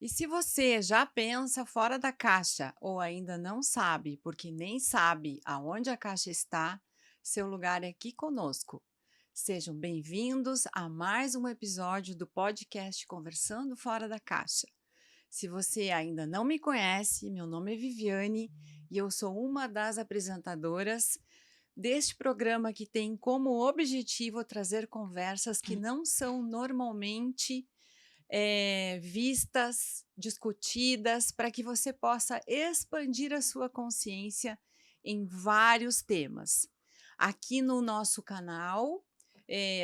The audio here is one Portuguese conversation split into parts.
E se você já pensa fora da caixa ou ainda não sabe, porque nem sabe aonde a caixa está, seu lugar é aqui conosco. Sejam bem-vindos a mais um episódio do podcast Conversando Fora da Caixa. Se você ainda não me conhece, meu nome é Viviane e eu sou uma das apresentadoras deste programa que tem como objetivo trazer conversas que não são normalmente vistas, discutidas, para que você possa expandir a sua consciência em vários temas. Aqui no nosso canal,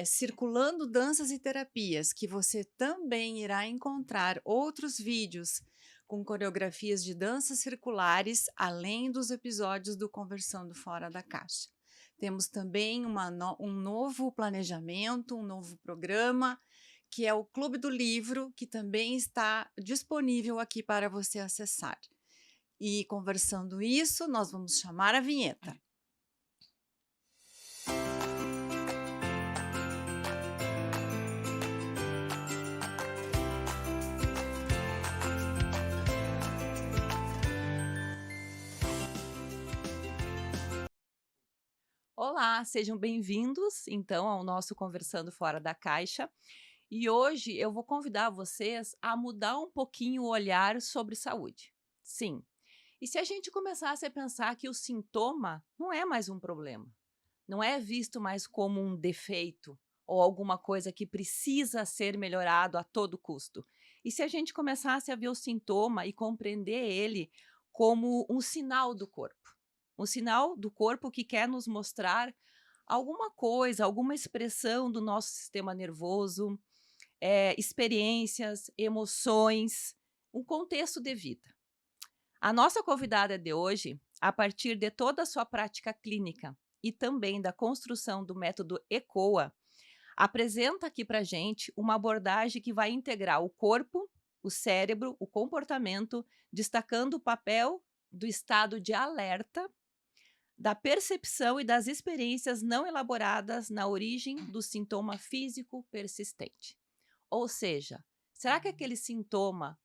Circulando Danças e Terapias, que você também irá encontrar outros vídeos com coreografias de danças circulares, além dos episódios do Conversando Fora da Caixa. Temos também um novo planejamento, um novo programa, que é o Clube do Livro, que também está disponível aqui para você acessar. E conversando isso, nós vamos chamar a vinheta. Olá, sejam bem-vindos, então, ao nosso Conversando Fora da Caixa. E hoje eu vou convidar vocês a mudar um pouquinho o olhar sobre saúde. Sim. E se a gente começasse a pensar que o sintoma não é mais um problema, não é visto mais como um defeito ou alguma coisa que precisa ser melhorado a todo custo. E se a gente começasse a ver o sintoma e compreender ele como um sinal do corpo? Um sinal do corpo que quer nos mostrar alguma coisa, alguma expressão do nosso sistema nervoso, experiências, emoções, um contexto de vida. A nossa convidada de hoje, a partir de toda a sua prática clínica e também da construção do método ECOA, apresenta aqui para gente uma abordagem que vai integrar o corpo, o cérebro, o comportamento, destacando o papel do estado de alerta, da percepção e das experiências não elaboradas na origem do sintoma físico persistente. Ou seja, será que aquele sintoma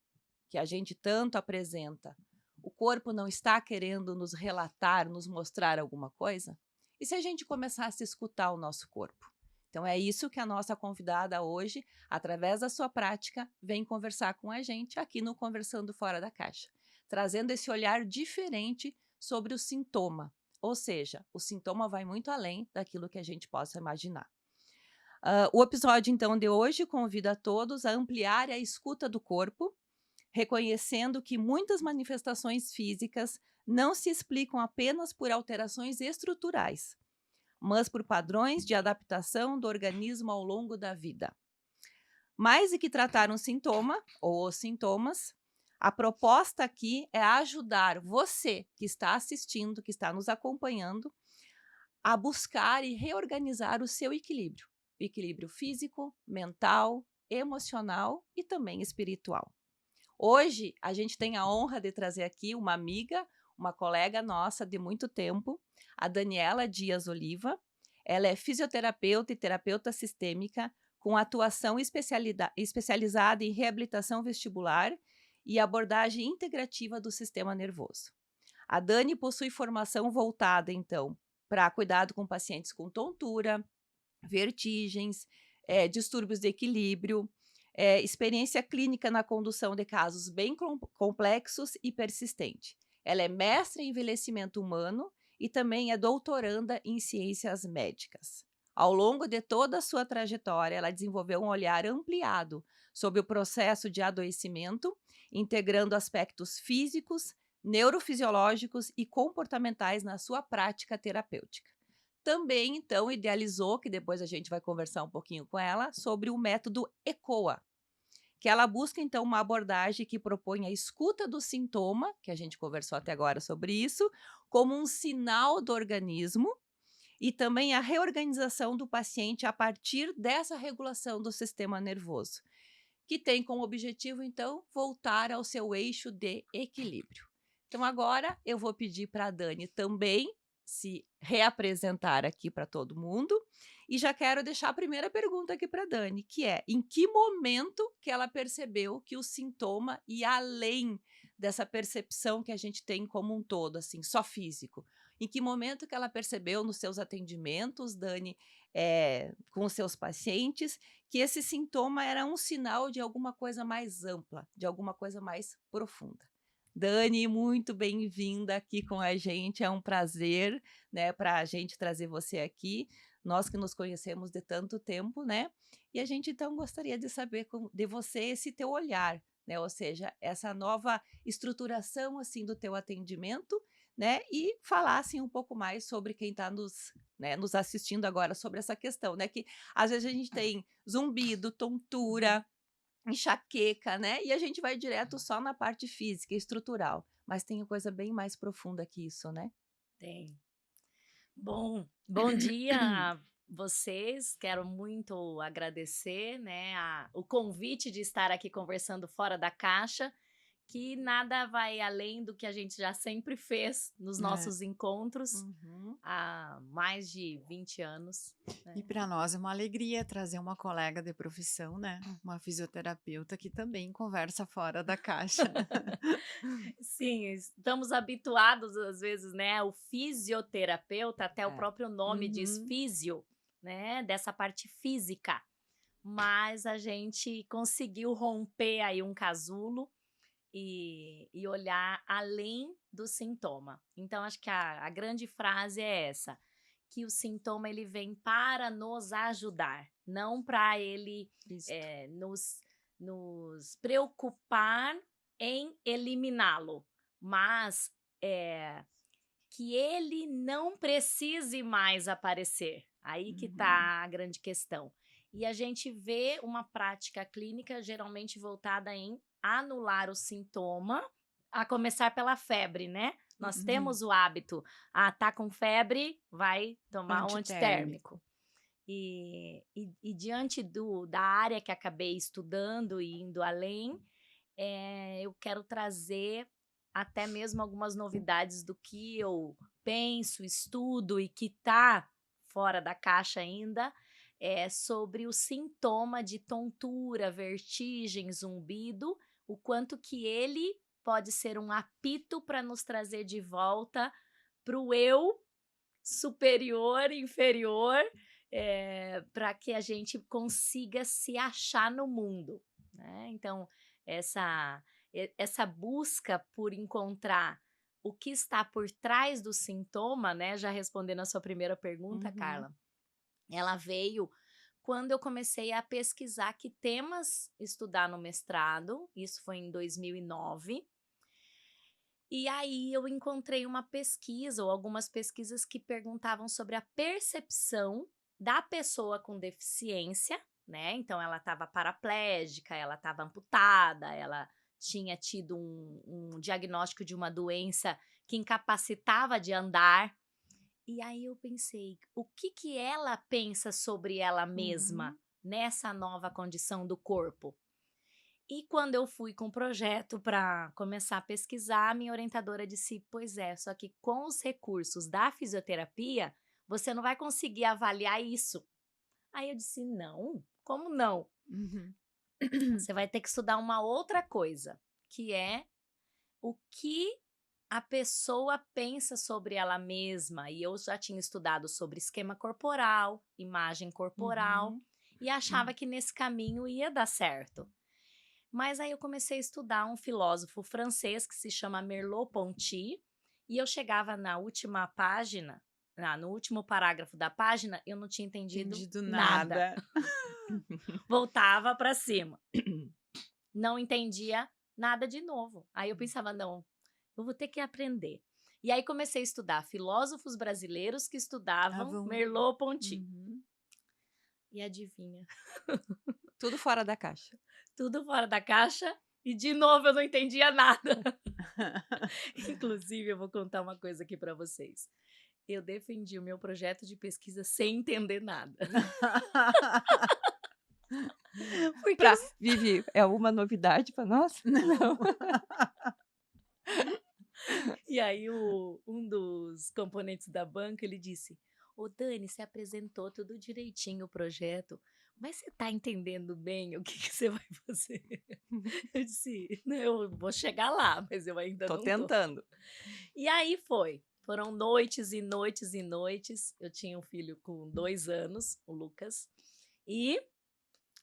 que a gente tanto apresenta, o corpo não está querendo nos relatar, nos mostrar alguma coisa? E se a gente começasse a escutar o nosso corpo? Então é isso que a nossa convidada hoje, através da sua prática, vem conversar com a gente aqui no Conversando Fora da Caixa, trazendo esse olhar diferente sobre o sintoma. Ou seja, o sintoma vai muito além daquilo que a gente possa imaginar. O episódio, então, de hoje convida a todos a ampliar a escuta do corpo, reconhecendo que muitas manifestações físicas não se explicam apenas por alterações estruturais, mas por padrões de adaptação do organismo ao longo da vida. Mais do que tratar um sintoma ou os sintomas, a proposta aqui é ajudar você que está assistindo, que está nos acompanhando, a buscar e reorganizar o seu equilíbrio. Equilíbrio físico, mental, emocional e também espiritual. Hoje, a gente tem a honra de trazer aqui uma amiga, uma colega nossa de muito tempo, a Daniela Dias Oliva. Ela é fisioterapeuta e terapeuta sistêmica, com atuação especializada em reabilitação vestibular e abordagem integrativa do sistema nervoso. A Dani possui formação voltada, então, para cuidado com pacientes com tontura, vertigens, distúrbios de equilíbrio, experiência clínica na condução de casos bem complexos e persistente. Ela é mestre em envelhecimento humano e também é doutoranda em ciências médicas. Ao longo de toda a sua trajetória, ela desenvolveu um olhar ampliado sobre o processo de adoecimento, integrando aspectos físicos, neurofisiológicos e comportamentais na sua prática terapêutica. Também, então, idealizou, que depois a gente vai conversar um pouquinho com ela, sobre o método ECOA, que ela busca, então, uma abordagem que propõe a escuta do sintoma, que a gente conversou até agora sobre isso, como um sinal do organismo, e também a reorganização do paciente a partir dessa regulação do sistema nervoso, que tem como objetivo, então, voltar ao seu eixo de equilíbrio. Então, agora eu vou pedir para a Dani também se reapresentar aqui para todo mundo E já quero deixar a primeira pergunta aqui para Dani, que é: em que momento que ela percebeu que o sintoma ia além dessa percepção que a gente tem como um todo, assim, só físico? Em que momento que ela percebeu nos seus atendimentos, Dani, com os seus pacientes, que esse sintoma era um sinal de alguma coisa mais ampla, de alguma coisa mais profunda? Dani, muito bem-vinda aqui com a gente. É um prazer, né, para a gente trazer você aqui. Nós que nos conhecemos de tanto tempo, né? E a gente então gostaria de saber de você esse teu olhar, né? Ou seja, essa nova estruturação assim do teu atendimento, né? E falar assim um pouco mais sobre quem está nos assistindo agora sobre essa questão, né? Que às vezes a gente tem zumbido, tontura, enxaqueca, né, e a gente vai direto só na parte física, estrutural, mas tem coisa bem mais profunda que isso, né? Tem. Bom dia a vocês. Quero muito agradecer, né, o convite de estar aqui conversando fora da caixa, que nada vai além do que a gente já sempre fez nos É. nossos encontros Uhum. há mais de 20 anos. E né? para nós é uma alegria trazer uma colega de profissão, né? Uma fisioterapeuta que também conversa fora da caixa. Sim, estamos habituados às vezes, né, o fisioterapeuta, até o É. próprio nome diz Uhum. físio, né, dessa parte física. Mas a gente conseguiu romper aí um casulo e olhar além do sintoma. Então, acho que a grande frase é essa, que o sintoma ele vem para nos ajudar, não para ele Isso. nos preocupar em eliminá-lo, mas que ele não precise mais aparecer. Aí que Uhum. está a grande questão. E a gente vê uma prática clínica geralmente voltada em anular o sintoma, a começar pela febre, né? Nós Uhum. temos o hábito, tá com febre, vai tomar um Antitérmico. antitérmico. E diante da área que acabei estudando e indo além, eu quero trazer até mesmo algumas novidades do que eu penso, estudo e que está fora da caixa ainda, sobre o sintoma de tontura, vertigem, zumbido, o quanto que ele pode ser um apito para nos trazer de volta para o eu superior, inferior, para que a gente consiga se achar no mundo, né? Então, essa busca por encontrar o que está por trás do sintoma, né? Já respondendo a sua primeira pergunta, Uhum. Carla, ela veio quando eu comecei a pesquisar que temas estudar no mestrado, isso foi em 2009. E aí eu encontrei uma pesquisa ou algumas pesquisas que perguntavam sobre a percepção da pessoa com deficiência, né? Então ela estava paraplégica, ela estava amputada, ela tinha tido um diagnóstico de uma doença que incapacitava de andar. E aí eu pensei, o que ela pensa sobre ela mesma Uhum. nessa nova condição do corpo? E quando eu fui com o projeto para começar a pesquisar, minha orientadora disse: "Pois é, só que com os recursos da fisioterapia, você não vai conseguir avaliar isso". Aí eu disse: "Não, como não? Uhum. Você vai ter que estudar uma outra coisa, que é o que a pessoa pensa sobre ela mesma". E eu já tinha estudado sobre esquema corporal, imagem corporal, Uhum. e achava que nesse caminho ia dar certo. Mas aí eu comecei a estudar um filósofo francês que se chama Merleau-Ponty, e eu chegava na última página, no último parágrafo da página, eu não tinha entendido Entendido nada. nada. Voltava para cima. Não entendia nada de novo. Aí eu pensava, não, eu vou ter que aprender. E aí comecei a estudar filósofos brasileiros que estudavam Merleau-Ponty. Uhum. E adivinha? Tudo fora da caixa. Tudo fora da caixa. E de novo eu não entendia nada. Inclusive, eu vou contar uma coisa aqui para vocês. Eu defendi o meu projeto de pesquisa sem entender nada. Porque Vivi, é uma novidade para nós? Não. E aí um dos componentes da banca, ele disse: ô Dani, você apresentou tudo direitinho o projeto, mas você tá entendendo bem o que você vai fazer? Eu disse, "Não, eu vou chegar lá, mas eu ainda Tô não tô." tentando. E aí foi. Foram noites e noites e noites. Eu tinha um filho com 2 anos, o Lucas, e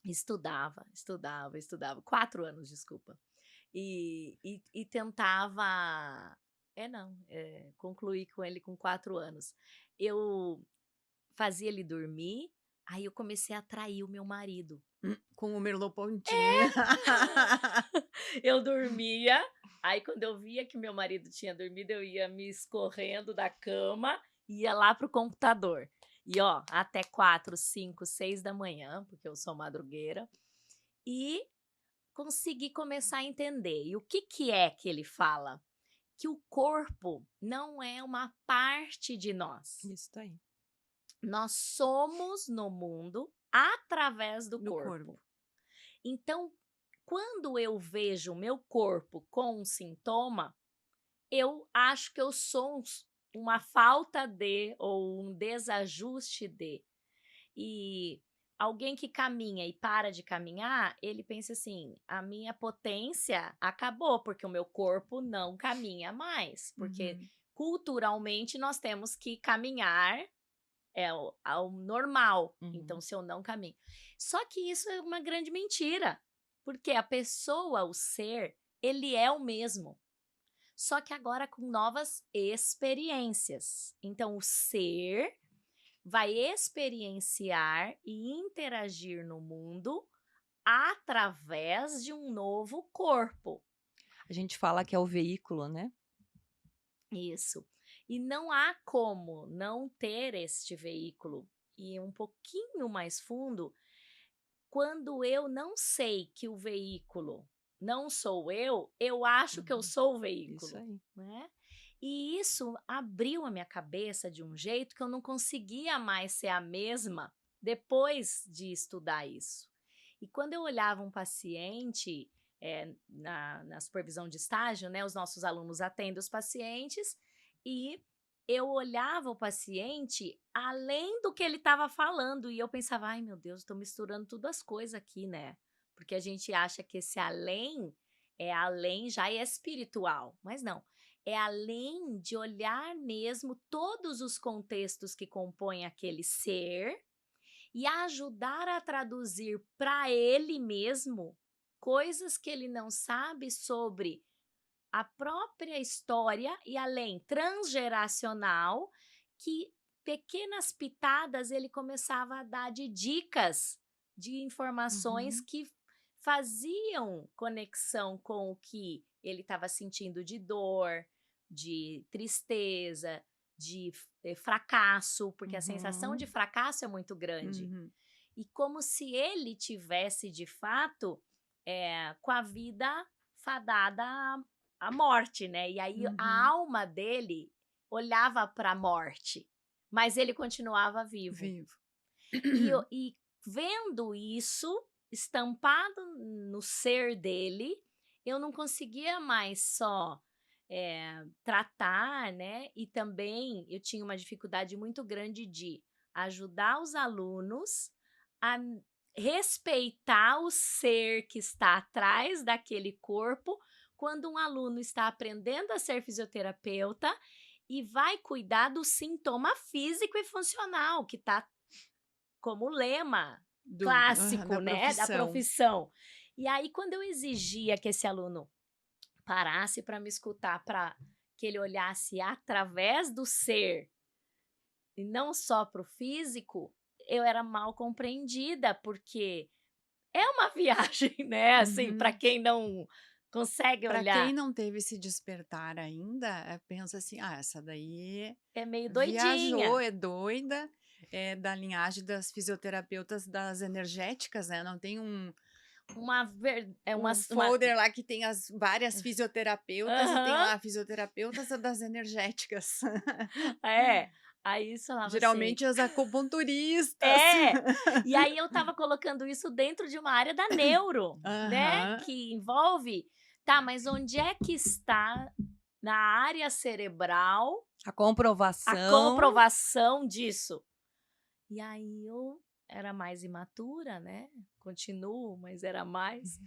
estudava, estudava, estudava. 4 anos, desculpa. E tentava. Concluir com ele com 4 anos. Eu fazia ele dormir, aí eu comecei a atrair o meu marido. Com o Merleau-Ponty. Eu dormia, aí quando eu via que meu marido tinha dormido, eu ia me escorrendo da cama, ia lá pro computador. E ó, até 4, 5, 6 da manhã, porque eu sou madrugueira, e consegui começar a entender. E o que que é que ele fala? Que o corpo não é uma parte de nós. Isso aí. Nós somos no mundo através do Do corpo. corpo. Então, quando eu vejo o meu corpo com um sintoma, eu acho que eu sou uma falta de ou um desajuste de. E alguém que caminha e para de caminhar, ele pensa assim: a minha potência acabou, porque o meu corpo não caminha mais. Porque Uhum. culturalmente nós temos que caminhar. É o normal. Uhum. Então, se eu não caminho. Só que isso é uma grande mentira. Porque a pessoa, o ser, ele é o mesmo. Só que agora com novas experiências. Então, o ser vai experienciar e interagir no mundo através de um novo corpo. A gente fala que é o veículo, né? Isso. E não há como não ter este veículo. E um pouquinho mais fundo, quando eu não sei que o veículo não sou eu acho que eu sou o veículo. Isso aí. Né? E isso abriu a minha cabeça de um jeito que eu não conseguia mais ser a mesma depois de estudar isso. E quando eu olhava um paciente na supervisão de estágio, né, os nossos alunos atendem os pacientes e eu olhava o paciente além do que ele estava falando e eu pensava, ai meu Deus, estou misturando todas as coisas aqui, né? Porque a gente acha que esse além já é espiritual, mas não. É além de olhar mesmo todos os contextos que compõem aquele ser e ajudar a traduzir para ele mesmo coisas que ele não sabe sobre a própria história e além transgeracional, que pequenas pitadas ele começava a dar de dicas, de informações que faziam conexão com o que ele estava sentindo de dor, de tristeza, de fracasso, porque a sensação de fracasso é muito grande. Uhum. E como se ele tivesse, de fato, com a vida fadada à morte, né? E aí a alma dele olhava para a morte, mas ele continuava vivo. Vivo. E vendo isso estampado no ser dele, eu não conseguia mais só tratar, né? E também eu tinha uma dificuldade muito grande de ajudar os alunos a respeitar o ser que está atrás daquele corpo quando um aluno está aprendendo a ser fisioterapeuta e vai cuidar do sintoma físico e funcional, que está como lema clássico, né, da profissão. E aí, quando eu exigia que esse aluno parasse para me escutar, para que ele olhasse através do ser e não só para o físico, eu era mal compreendida, porque é uma viagem, né, assim, para quem não consegue olhar. Para quem não teve esse despertar ainda, pensa assim, essa daí é meio doidinha. Viajou, é doida, é da linhagem das fisioterapeutas das energéticas, né? Não tem um folder lá que tem as várias fisioterapeutas e tem lá fisioterapeutas das energéticas. Aí isso falava geralmente assim, as acupunturistas. E aí eu tava colocando isso dentro de uma área da neuro, né? Que envolve, mas onde é que está na área cerebral A comprovação. A comprovação disso. E aí eu era mais imatura, né? Continuo, mas era mais.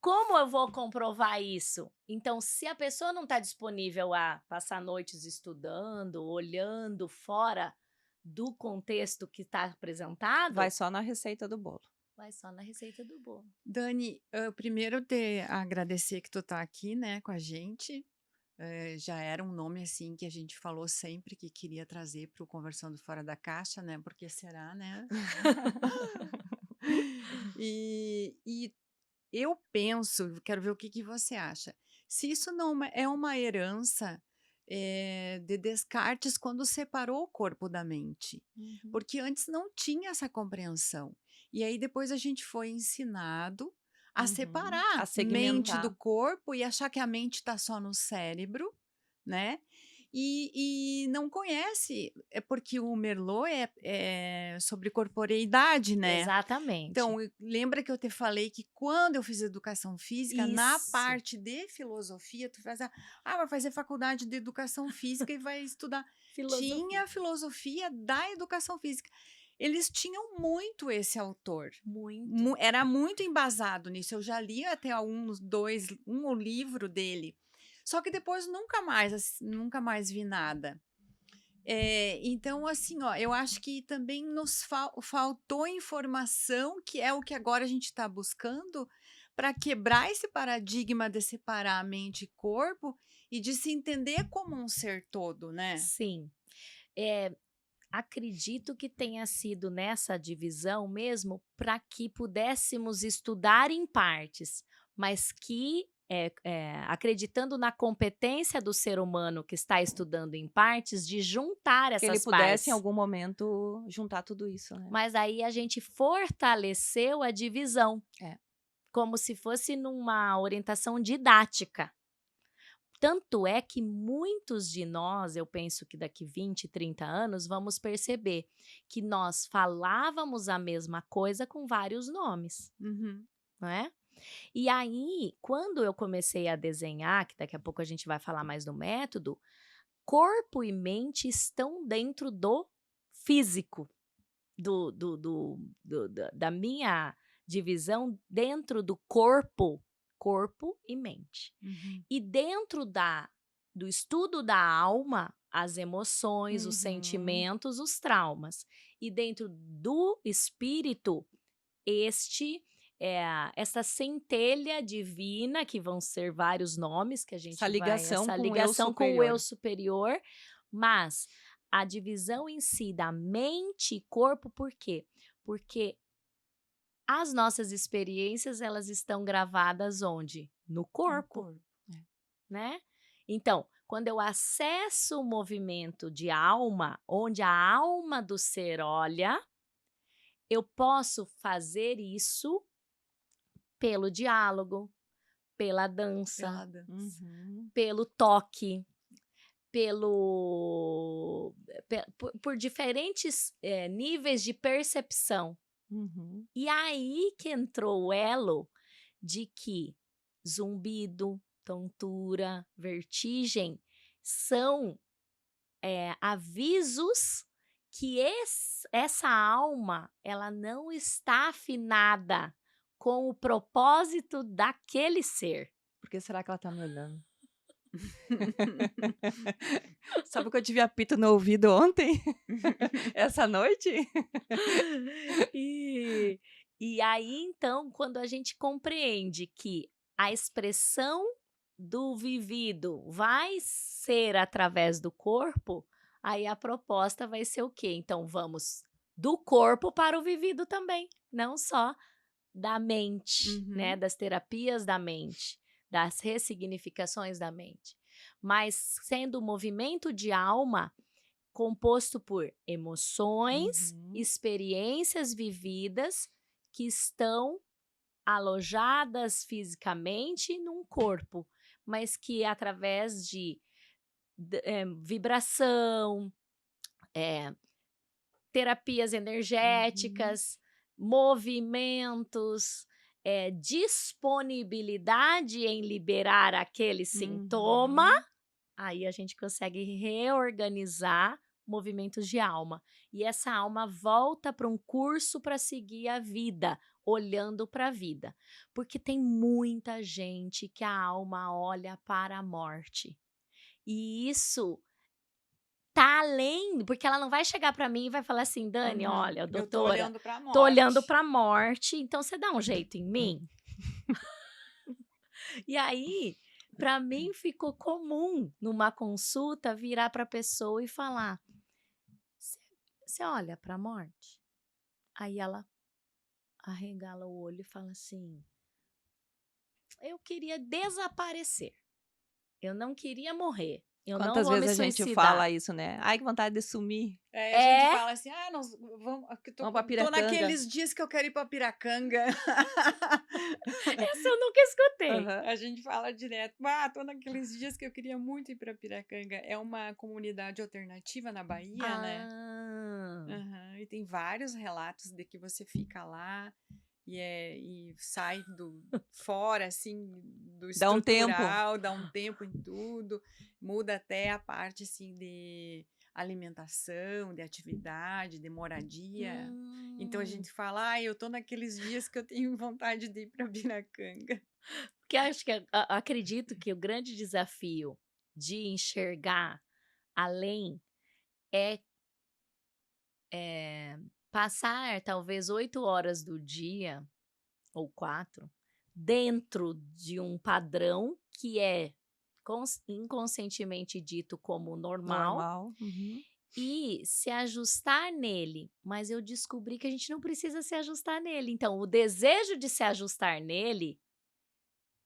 Como eu vou comprovar isso? Então, se a pessoa não está disponível a passar noites estudando, olhando fora do contexto que está apresentado, Vai só na receita do bolo. vai só na receita do bolo. Dani, primeiro agradecer que tu tá aqui, né, com a gente. Já era um nome assim que a gente falou sempre que queria trazer para o Conversando Fora da Caixa, né? Porque será, né? E eu penso, quero ver o que você acha. Se isso não é uma herança de Descartes quando separou o corpo da mente, porque antes não tinha essa compreensão. E aí depois a gente foi ensinado a separar A mente segmentar. do corpo e achar que a mente está só no cérebro, né? E não conhece, é porque o Merleau é sobre corporeidade, né? Exatamente. Então, lembra que eu te falei que quando eu fiz educação física, na Isso. parte de filosofia, tu faz vai fazer faculdade de educação física e vai estudar. Tinha a filosofia da educação física. Eles tinham muito esse autor. Muito. Era muito embasado nisso. Eu já li até um livro dele. Só que depois nunca mais vi nada. Então, assim, ó, eu acho que também nos faltou informação, que é o que agora a gente está buscando, para quebrar esse paradigma de separar a mente e corpo e de se entender como um ser todo, né? Sim. Acredito que tenha sido nessa divisão mesmo para que pudéssemos estudar em partes, mas que acreditando na competência do ser humano que está estudando em partes de juntar essas Que ele partes. pudesse em algum momento juntar tudo isso, né? Mas aí a gente fortaleceu a divisão, como se fosse numa orientação didática. Tanto é que muitos de nós, eu penso que daqui 20, 30 anos, vamos perceber que nós falávamos a mesma coisa com vários nomes, não é? E aí, quando eu comecei a desenhar, que daqui a pouco a gente vai falar mais do método, corpo e mente estão dentro do físico, da minha divisão dentro do corpo e mente. E dentro do estudo da alma, as emoções, os sentimentos, os traumas. E dentro do espírito, essa centelha divina, que vão ser vários nomes que a gente Essa ligação com o eu superior, mas a divisão em si da mente e corpo, por quê? Porque as nossas experiências, elas estão gravadas onde? No corpo. Né? Então, quando eu acesso o movimento de alma, onde a alma do ser olha, eu posso fazer isso pelo diálogo, pela dança, pelo toque, por diferentes níveis de percepção. E aí que entrou o elo de que zumbido, tontura, vertigem são avisos que essa alma ela não está afinada com o propósito daquele ser. Por que será que ela tá me olhando? Sabe que eu tive apito no ouvido ontem? Essa noite? E aí, então, quando a gente compreende que a expressão do vivido vai ser através do corpo, aí a proposta vai ser o quê? Então, vamos do corpo para o vivido também, não só da mente, né? Das terapias da mente, das ressignificações da mente, mas sendo um movimento de alma composto por emoções, experiências vividas que estão alojadas fisicamente num corpo, mas que através de vibração, terapias energéticas, movimentos, disponibilidade em liberar aquele sintoma, aí a gente consegue reorganizar movimentos de alma. E essa alma volta para um curso para seguir a vida, olhando para a vida. Porque tem muita gente que a alma olha para a morte. E isso tá além, porque ela não vai chegar para mim e vai falar assim: "Dani, olha, Eu tô doutora, olhando pra tô olhando morte. para a morte, então você dá um jeito em mim?" E aí, para mim ficou comum numa consulta virar para a pessoa e falar: "Você olha para a morte?" Aí ela arregala o olho e fala assim: "Eu queria desaparecer. Eu não queria morrer. Eu não Quantas vou me vezes a gente suicidar." fala isso, né? Ai, que vontade de sumir. A gente É, fala assim, nós vamos, que Vamos pra tô Piracanga. naqueles dias que eu quero ir pra Piracanga. essa eu nunca escutei. Aham. A gente fala direto, tô naqueles dias que eu queria muito ir pra Piracanga. É uma comunidade alternativa na Bahia, né? Ah, Aham, e tem vários relatos de que você fica lá e sai fora, assim, do Dá um tempo. estrutural, dá um tempo em tudo, muda até a parte, assim, de alimentação, de atividade, de moradia. Então a hum. gente fala, eu tô naqueles dias que eu tenho vontade de ir para Piracanga. Porque acho que acredito que o grande desafio de enxergar além é, passar talvez 8 horas do dia, ou 4, dentro de um padrão que é inconscientemente dito como normal Normal. Uhum. e se ajustar nele. Mas eu descobri que a gente não precisa se ajustar nele. Então, o desejo de se ajustar nele,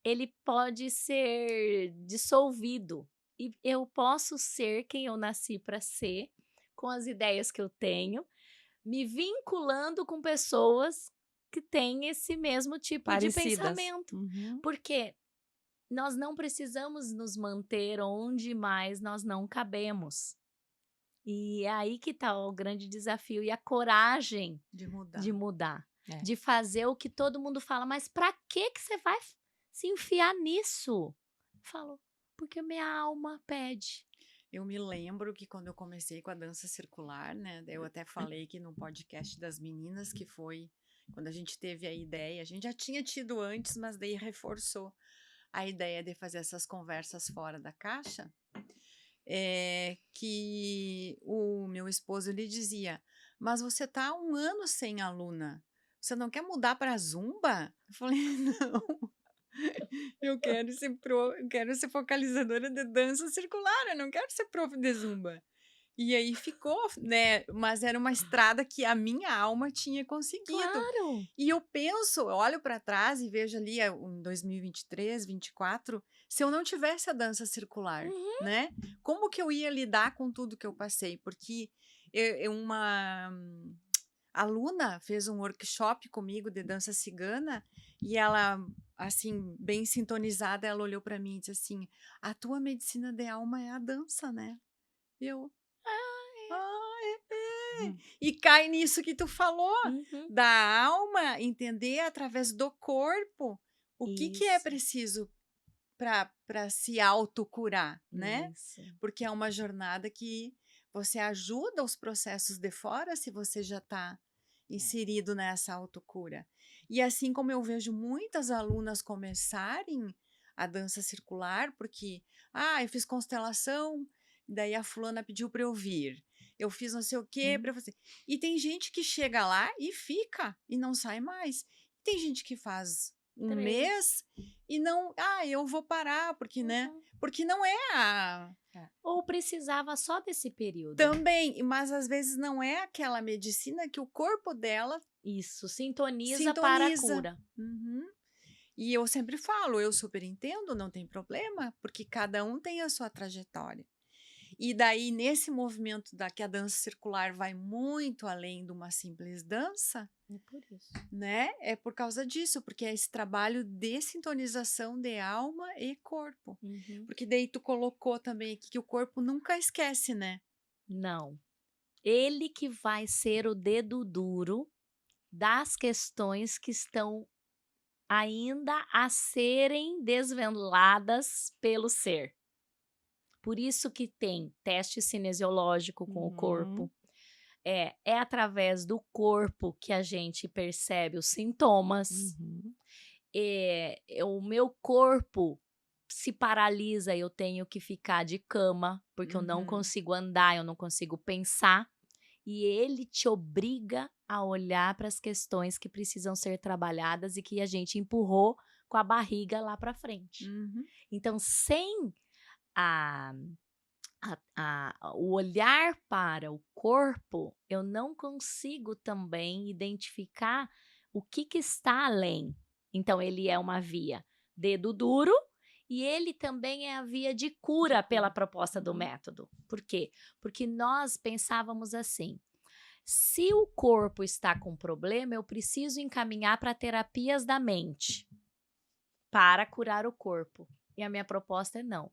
ele pode ser dissolvido. E eu posso ser quem eu nasci para ser, com as ideias que eu tenho, me vinculando com pessoas que têm esse mesmo tipo de Parecidas. pensamento. Uhum. Porque nós não precisamos nos manter onde mais nós não cabemos. E é aí que está o grande desafio e a coragem De mudar. de mudar, É. de fazer o que todo mundo fala, mas para que você vai se enfiar nisso? Eu falo, porque minha alma pede. Eu me lembro que quando eu comecei com a dança circular, né? Eu até falei que no podcast das meninas, que foi quando a gente teve a ideia, a gente já tinha tido antes, mas daí reforçou a ideia de fazer essas conversas fora da caixa, que o meu esposo lhe dizia, mas você tá há 1 ano sem aluna, você não quer mudar para Zumba? Eu falei, não, eu quero ser focalizadora de dança circular, eu não quero ser prof de Zumba. E aí ficou, né, mas era uma estrada que a minha alma tinha conseguido. Claro! E eu penso, eu olho para trás e vejo ali em 2023, 24, se eu não tivesse a dança circular, Uhum. né? Como que eu ia lidar com tudo que eu passei? Porque uma aluna fez um workshop comigo de dança cigana e ela, assim, bem sintonizada, ela olhou para mim e disse assim: "A tua medicina de alma é a dança, né?" E eu, Uhum. e cai nisso que tu falou, Uhum. da alma entender através do corpo o que é Isso, preciso para se autocurar, né? isso. Porque é uma jornada que você ajuda os processos de fora se você já está inserido nessa autocura. E assim como eu vejo muitas alunas começarem a dança circular, porque, eu fiz constelação, daí a fulana pediu para eu vir. Eu fiz não sei o quê para você. E tem gente que chega lá e fica e não sai mais. Tem gente que faz um 3. mês e não, eu vou parar, porque, né? Uhum. Porque não é a. Ou precisava só desse período. Também, mas às vezes não é aquela medicina que o corpo dela Isso, sintoniza para a sintoniza. cura. Uhum. E eu sempre falo, eu super entendo, não tem problema, porque cada um tem a sua trajetória. E daí, nesse movimento que a dança circular vai muito além de uma simples dança, É por isso. né? É por causa disso, porque é esse trabalho de sintonização de alma e corpo. Uhum. Porque daí tu colocou também aqui que o corpo nunca esquece, né? Não. Ele que vai ser o dedo duro das questões que estão ainda a serem desveladas pelo ser. Por isso que tem teste cinesiológico com o corpo. É através do corpo que a gente percebe os sintomas. O meu corpo se paralisa, eu tenho que ficar de cama, porque eu não consigo andar, eu não consigo pensar. E ele te obriga a olhar para as questões que precisam ser trabalhadas e que a gente empurrou com a barriga lá para frente. Então, sem o olhar para o corpo, eu não consigo também identificar o que está além. Então, ele é uma via dedo duro e ele também é a via de cura pela proposta do método. Por quê? Porque nós pensávamos assim: se o corpo está com problema, eu preciso encaminhar para terapias da mente para curar o corpo. E a minha proposta é não.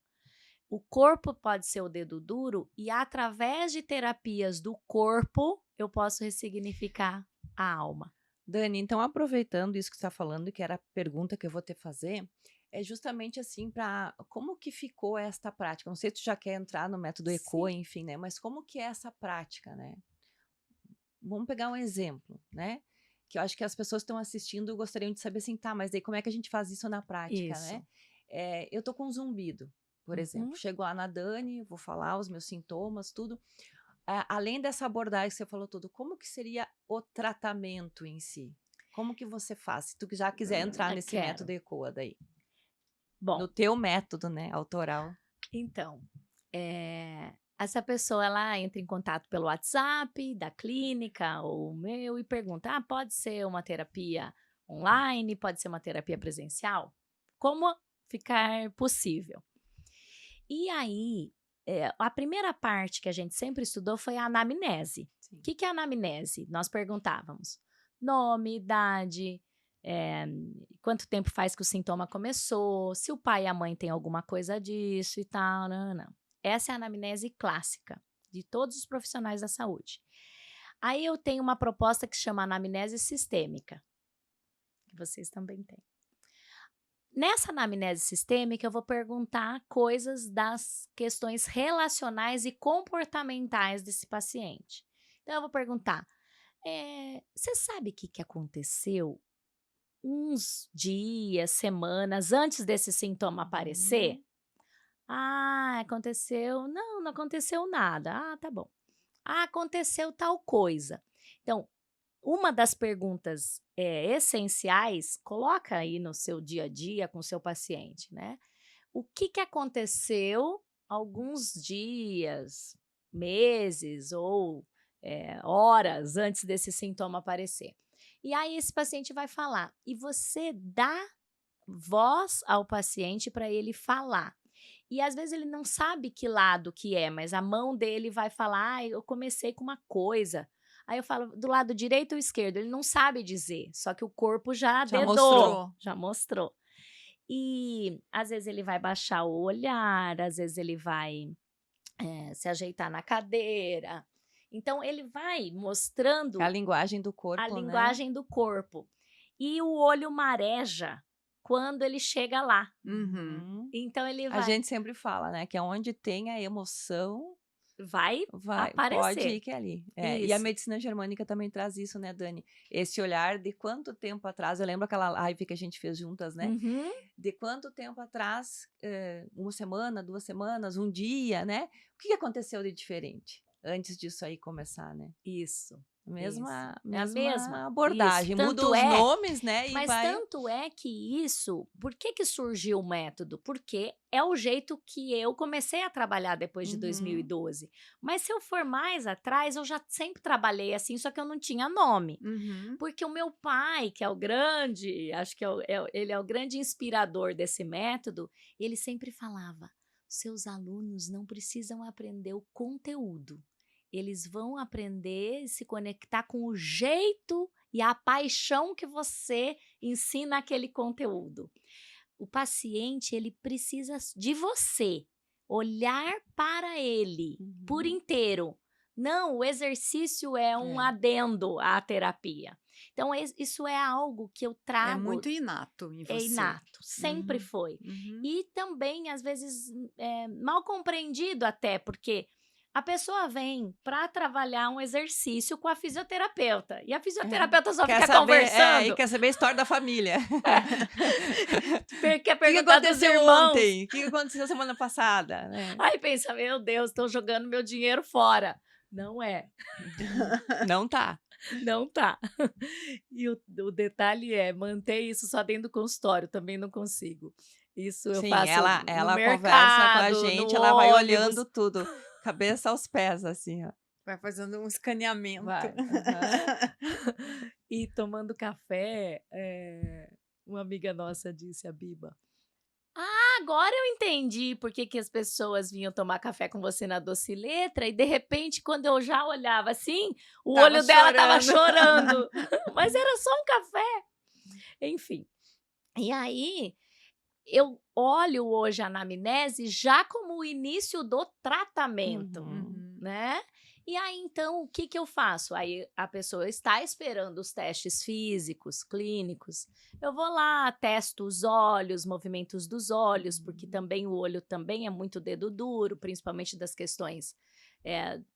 O corpo pode ser o dedo duro e através de terapias do corpo eu posso ressignificar a alma. Dani, então aproveitando isso que você está falando, que era a pergunta que eu vou te fazer, é justamente assim, para como que ficou esta prática? Não sei se tu já quer entrar no método ECOA, enfim, né? Mas como que é essa prática, né? Vamos pegar um exemplo, né? Que eu acho que as pessoas que estão assistindo gostariam de saber assim, tá, mas daí como é que a gente faz isso na prática, né? Eu tô com um zumbido, por exemplo. Chego lá na Dani, vou falar os meus sintomas, tudo. Além dessa abordagem que você falou tudo, como que seria o tratamento em si? Como que você faz? Se tu já quiser entrar nesse método ECOA daí. Bom, no teu método, né, autoral. Então, essa pessoa, ela entra em contato pelo WhatsApp da clínica ou o meu e pergunta, pode ser uma terapia online, pode ser uma terapia presencial? Como ficar possível? E aí, a primeira parte que a gente sempre estudou foi a anamnese. O que é a anamnese? Nós perguntávamos nome, idade, quanto tempo faz que o sintoma começou, se o pai e a mãe têm alguma coisa disso e tal, não. Essa é a anamnese clássica de todos os profissionais da saúde. Aí eu tenho uma proposta que chama anamnese sistêmica, que vocês também têm. Nessa anamnese sistêmica, eu vou perguntar coisas das questões relacionais e comportamentais desse paciente. Então, eu vou perguntar, você sabe o que aconteceu uns dias, semanas antes desse sintoma aparecer? Aconteceu? Não aconteceu nada. Tá bom. Aconteceu tal coisa. Então, uma das perguntas essenciais, coloca aí no seu dia a dia com o seu paciente, né? O que aconteceu alguns dias, meses ou horas antes desse sintoma aparecer? E aí esse paciente vai falar. E você dá voz ao paciente para ele falar. E às vezes ele não sabe que lado que é, mas a mão dele vai falar, eu comecei com uma coisa. Aí eu falo, do lado direito ou esquerdo? Ele não sabe dizer, só que o corpo já dedou, já mostrou. E às vezes ele vai baixar o olhar, às vezes ele vai se ajeitar na cadeira. Então ele vai mostrando a linguagem do corpo, a linguagem do corpo. E o olho mareja quando ele chega lá. Então ele vai... A gente sempre fala, né, que onde tem a emoção vai aparecer. Pode ir que é ali. E a medicina germânica também traz isso, né, Dani? Esse olhar de quanto tempo atrás, eu lembro aquela live que a gente fez juntas, né? De quanto tempo atrás, uma semana, 2 semanas, um dia, né? O que aconteceu de diferente antes disso aí começar, né? Isso. A mesma abordagem. Muda os nomes, né? Mas tanto é que isso... Por que surgiu o método? Porque é o jeito que eu comecei a trabalhar depois de 2012. Mas se eu for mais atrás, eu já sempre trabalhei assim, só que eu não tinha nome. Porque o meu pai, que é o grande... Acho que ele é o grande inspirador desse método, ele sempre falava, seus alunos não precisam aprender o conteúdo. Eles vão aprender e se conectar com o jeito e a paixão que você ensina aquele conteúdo. O paciente, ele precisa de você, olhar para ele por inteiro. Não, o exercício é um adendo à terapia. Então, isso é algo que eu É trago, muito inato em é você. inato, sempre Uhum, foi. uhum. E também, às vezes, mal compreendido até, porque a pessoa vem para trabalhar um exercício com a fisioterapeuta, e a fisioterapeuta só Quer fica saber, e conversando, quer saber a história da família. quer O que perguntar dos aconteceu irmãos. ontem? O que aconteceu semana passada? Né? Aí pensa, meu Deus, estão jogando meu dinheiro fora. Não é, Não tá. não tá. E o detalhe é manter isso só dentro do consultório, também não consigo. Isso eu Sim, faço ela no conversa com a mercado, no gente, ela vai ônibus. olhando tudo, cabeça aos pés, assim, ó. Vai fazendo um escaneamento. Vai. E tomando café, uma amiga nossa disse, a Biba: "Ah, agora eu entendi por que que as pessoas vinham tomar café com você na Doce Letra e de repente quando eu já olhava assim, o Tava olho dela estava chorando." chorando, mas era só um café". Enfim, e aí eu olho hoje a anamnese já como o início do tratamento, Uhum. né. E aí, então, o que que eu faço? Aí a pessoa está esperando os testes físicos, clínicos, eu vou lá, testo os olhos, movimentos dos olhos, porque também o olho também é muito dedo duro, principalmente das questões,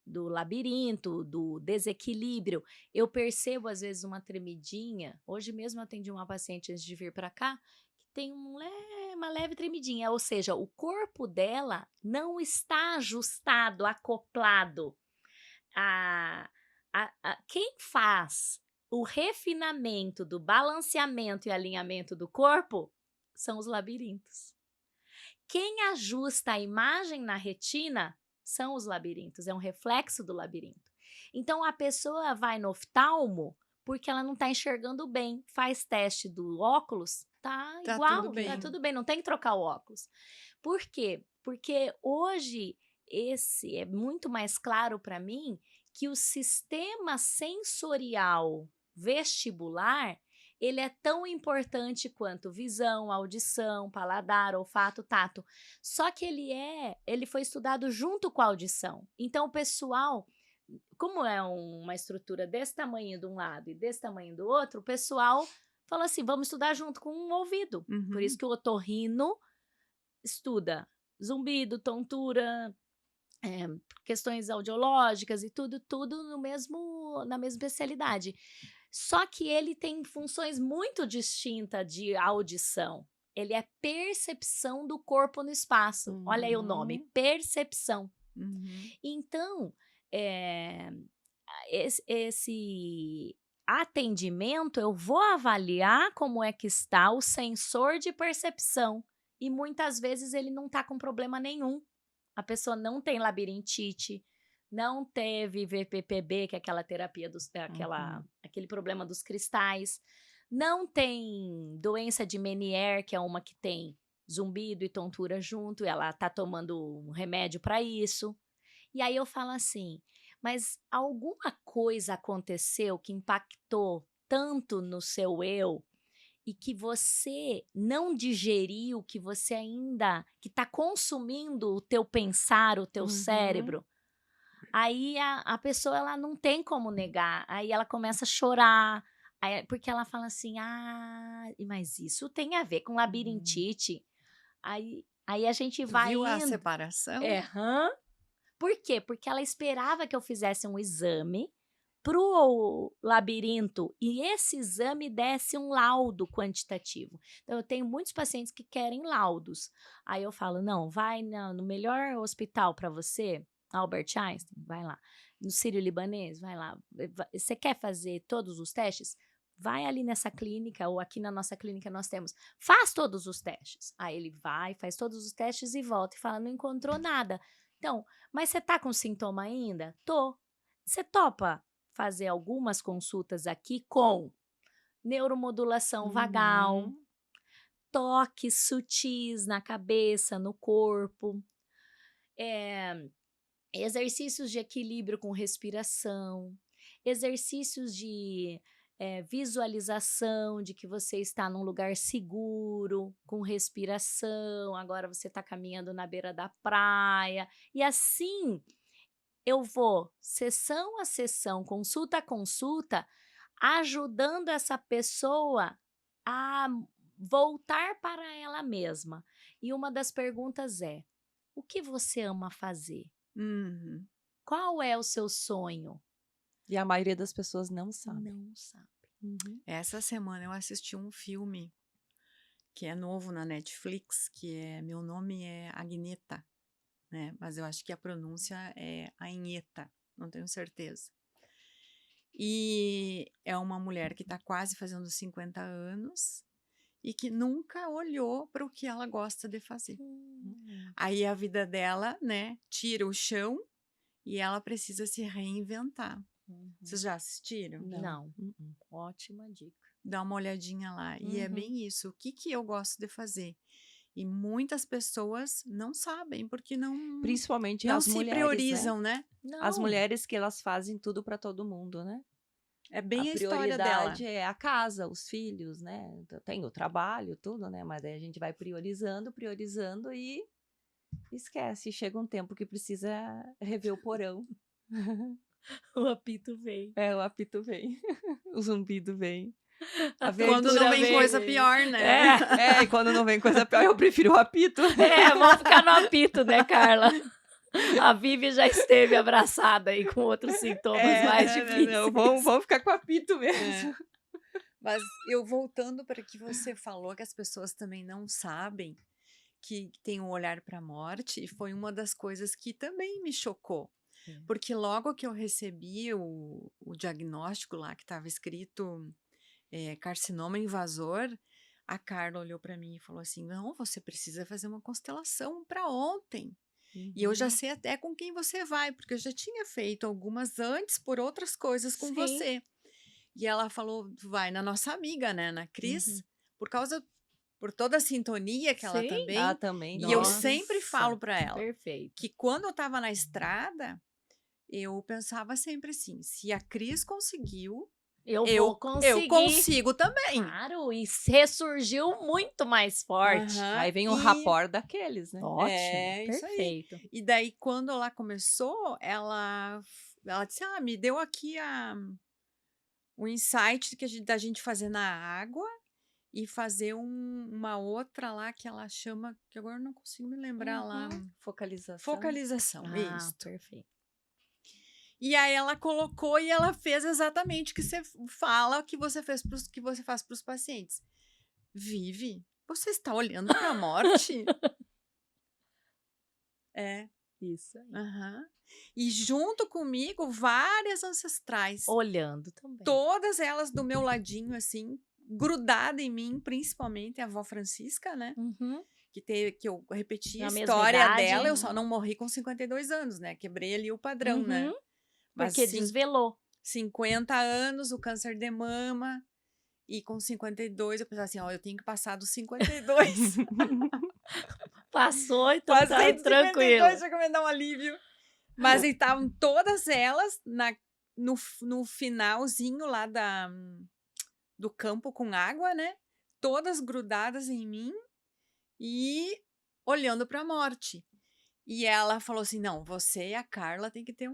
do labirinto, do desequilíbrio. Eu percebo, às vezes, uma tremidinha. Hoje mesmo eu atendi uma paciente antes de vir para cá, que tem uma leve tremidinha, ou seja, o corpo dela não está ajustado, acoplado. A, quem faz o refinamento do balanceamento e alinhamento do corpo são os labirintos. Quem ajusta a imagem na retina são os labirintos, é um reflexo do labirinto. Então a pessoa vai no oftalmo porque ela não está enxergando bem, faz teste do óculos, tá Tá igual, tudo tá bem. tudo bem, não tem que trocar o óculos. Por quê? Porque hoje esse é muito mais claro para mim que o sistema sensorial vestibular ele é tão importante quanto visão, audição, paladar, olfato, tato. Só que ele foi estudado junto com a audição. Então o pessoal, como é uma estrutura desse tamanho de um lado e desse tamanho do outro, o pessoal falou assim, vamos estudar junto com um ouvido. Por isso que o otorrino estuda zumbido, tontura, questões audiológicas e tudo na mesma especialidade. Só que ele tem funções muito distintas de audição. Ele é percepção do corpo no espaço. Olha aí o nome, percepção. Uhum. Então, esse atendimento, eu vou avaliar como é que está o sensor de percepção. E muitas vezes ele não está com problema nenhum. A pessoa não tem labirintite, não teve VPPB, que é aquela terapia aquele problema dos cristais, não tem doença de Meniere, que é uma que tem zumbido e tontura junto, e ela tá tomando um remédio para isso. E aí eu falo assim, mas alguma coisa aconteceu que impactou tanto no seu eu e que você não digeriu, que você ainda que está consumindo o teu pensar, o teu cérebro, aí a pessoa ela não tem como negar, aí ela começa a chorar, porque ela fala assim, mas isso tem a ver com labirintite. Aí a gente Tu vai viu a indo. separação? Por quê? Porque ela esperava que eu fizesse um exame pro labirinto e esse exame desse um laudo quantitativo. Então, eu tenho muitos pacientes que querem laudos. Aí eu falo, não, vai no melhor hospital para você, Albert Einstein, vai lá. No Sírio-Libanês, vai lá. Você quer fazer todos os testes? Vai ali nessa clínica, ou aqui na nossa clínica nós temos. Faz todos os testes. Aí ele vai, faz todos os testes e volta e fala, não encontrou nada. Então, mas você tá com sintoma ainda? Tô. Você topa fazer algumas consultas aqui com neuromodulação vagal, toques sutis na cabeça, no corpo, exercícios de equilíbrio com respiração, exercícios de visualização de que você está num lugar seguro, com respiração, agora você está caminhando na beira da praia, e assim eu vou sessão a sessão, consulta a consulta, ajudando essa pessoa a voltar para ela mesma. E uma das perguntas é: o que você ama fazer? Uhum. Qual é o seu sonho? E a maioria das pessoas não sabe. Não sabe. Uhum. Essa semana eu assisti um filme que é novo na Netflix, que é Meu Nome é Agneta, né? Mas eu acho que a pronúncia é Anheta, não tenho certeza. E é uma mulher que está quase fazendo 50 anos e que nunca olhou para o que ela gosta de fazer. Aí a vida dela, né, tira o chão e ela precisa se reinventar. Vocês já assistiram? Não. Uhum. Ótima dica. Dá uma olhadinha lá. E é bem isso. O que que eu gosto de fazer? E muitas pessoas não sabem, porque não Principalmente não as se mulheres, né? priorizam, né? As Não. mulheres que elas fazem tudo para todo mundo, né? É bem a história dela. prioridade é a casa, os filhos, né? Tem o trabalho, tudo, né? Mas aí a gente vai priorizando e esquece. Chega um tempo que precisa rever o porão. O apito veio. O apito vem. O zumbido vem. A Quando não verdura vem coisa pior, né? e quando não vem coisa pior, eu prefiro o apito. Vamos ficar no apito, né, Carla? A Vivi já esteve abraçada aí com outros sintomas mais difíceis. Não, vamos ficar com o apito mesmo. Mas eu voltando para que você falou que as pessoas também não sabem que tem um olhar para a morte, e foi uma das coisas que também me chocou. Porque logo que eu recebi o diagnóstico lá, que estava escrito carcinoma invasor, a Carla olhou para mim e falou assim: não, você precisa fazer uma constelação para ontem. E eu já sei até com quem você vai, porque eu já tinha feito algumas antes por outras coisas com Sim. você. E ela falou: vai na nossa amiga, né, na Cris, por toda a sintonia que ela Sim. também. Ah, também. E eu Nossa. sempre falo para ela Perfeito. que quando eu estava na estrada, eu pensava sempre assim: se a Cris conseguiu, Eu eu vou conseguir. consigo também. Claro, e ressurgiu muito mais forte. Aham, Aí vem um e- rapport daqueles, né? Ótimo, É, isso aí. perfeito. E daí, quando ela começou, ela disse: me deu aqui o insight da gente fazer na água e fazer uma outra lá que ela chama, que agora eu não consigo me lembrar lá. Focalização. Focalização, isso. Perfeito. E aí ela colocou e ela fez exatamente o que você fala que você faz para os pacientes. Vivi, você está olhando para a morte? Isso aí. Aham. E junto comigo, várias ancestrais. Olhando também. Todas elas do meu ladinho, assim, grudada em mim, principalmente a avó Francisca, né? Que eu repeti Na a mesma história idade. dela, eu só não morri com 52 anos, né? Quebrei ali o padrão, né? Mas Porque desvelou. 50 anos, o câncer de mama, e com 52 eu pensava assim, eu tenho que passar dos 52. Passou, então Passei tá dos tranquilo. 52, chegou a me dar um alívio. Mas estavam todas elas no finalzinho lá do campo com água, né? Todas grudadas em mim e olhando para a morte. E ela falou assim: não, você e a Carla tem que ter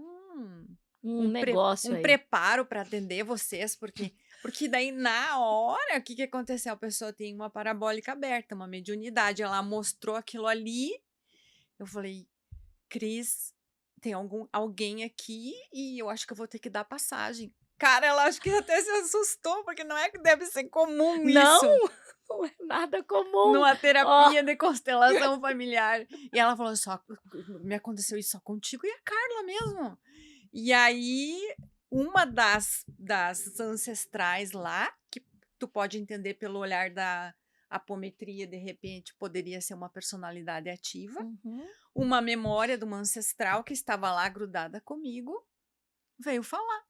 negócio aí. preparo para atender vocês, porque daí na hora, o que aconteceu? A pessoa tem uma parabólica aberta, uma mediunidade, ela mostrou aquilo ali. Eu falei: Cris, tem alguém aqui e eu acho que eu vou ter que dar passagem. Cara, ela acho que até se assustou, porque não é que deve ser comum Não, isso. não é nada comum. Numa terapia de constelação familiar. E ela falou: só me aconteceu isso só contigo e a Carla mesmo. E aí, uma das ancestrais lá, que tu pode entender pelo olhar da apometria, de repente, poderia ser uma personalidade ativa. Uma memória de uma ancestral que estava lá grudada comigo, veio falar.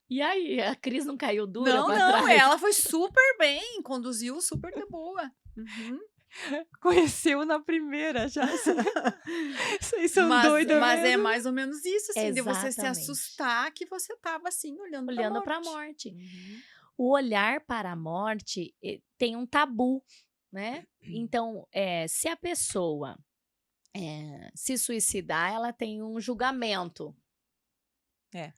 E aí, a Cris não caiu dura Não, pra trás? ela foi super bem, conduziu super de boa. Conheceu na primeira já. Vocês são doidos Mas mesmo. é mais ou menos isso, assim, de você se Exatamente. assustar que você estava assim, olhando Pra pra morte. O olhar para a morte tem um tabu, né? Então, se a pessoa se suicidar, ela tem um julgamento. É.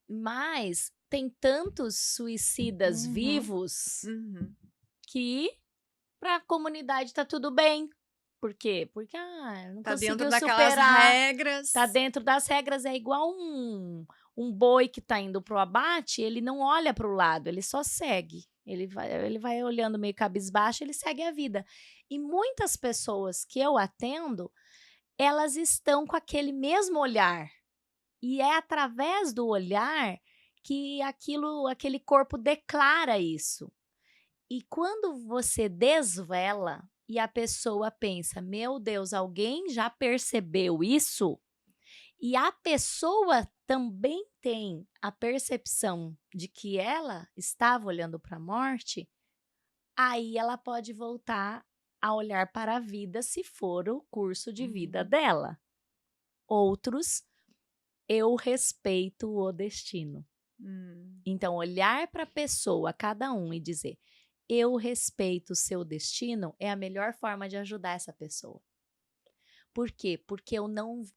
Mas tem tantos suicidas Uhum. vivos Uhum. que para a comunidade tá tudo bem. Por quê? Porque não Tá conseguiu dentro daquelas superar. regras. Tá dentro das regras, é igual um boi que tá indo pro abate, ele não olha pro lado, ele só segue. Ele vai olhando meio cabisbaixo, ele segue a vida. E muitas pessoas que eu atendo, elas estão com aquele mesmo olhar. E é através do olhar que aquele corpo declara isso. E quando você desvela e a pessoa pensa, meu Deus, alguém já percebeu isso? E a pessoa também tem a percepção de que ela estava olhando para a morte, aí ela pode voltar a olhar para a vida se for o curso de vida dela. Outros, eu respeito o destino. Então, olhar para a pessoa, cada um, e dizer, eu respeito o seu destino, é a melhor forma de ajudar essa pessoa. Por quê? Porque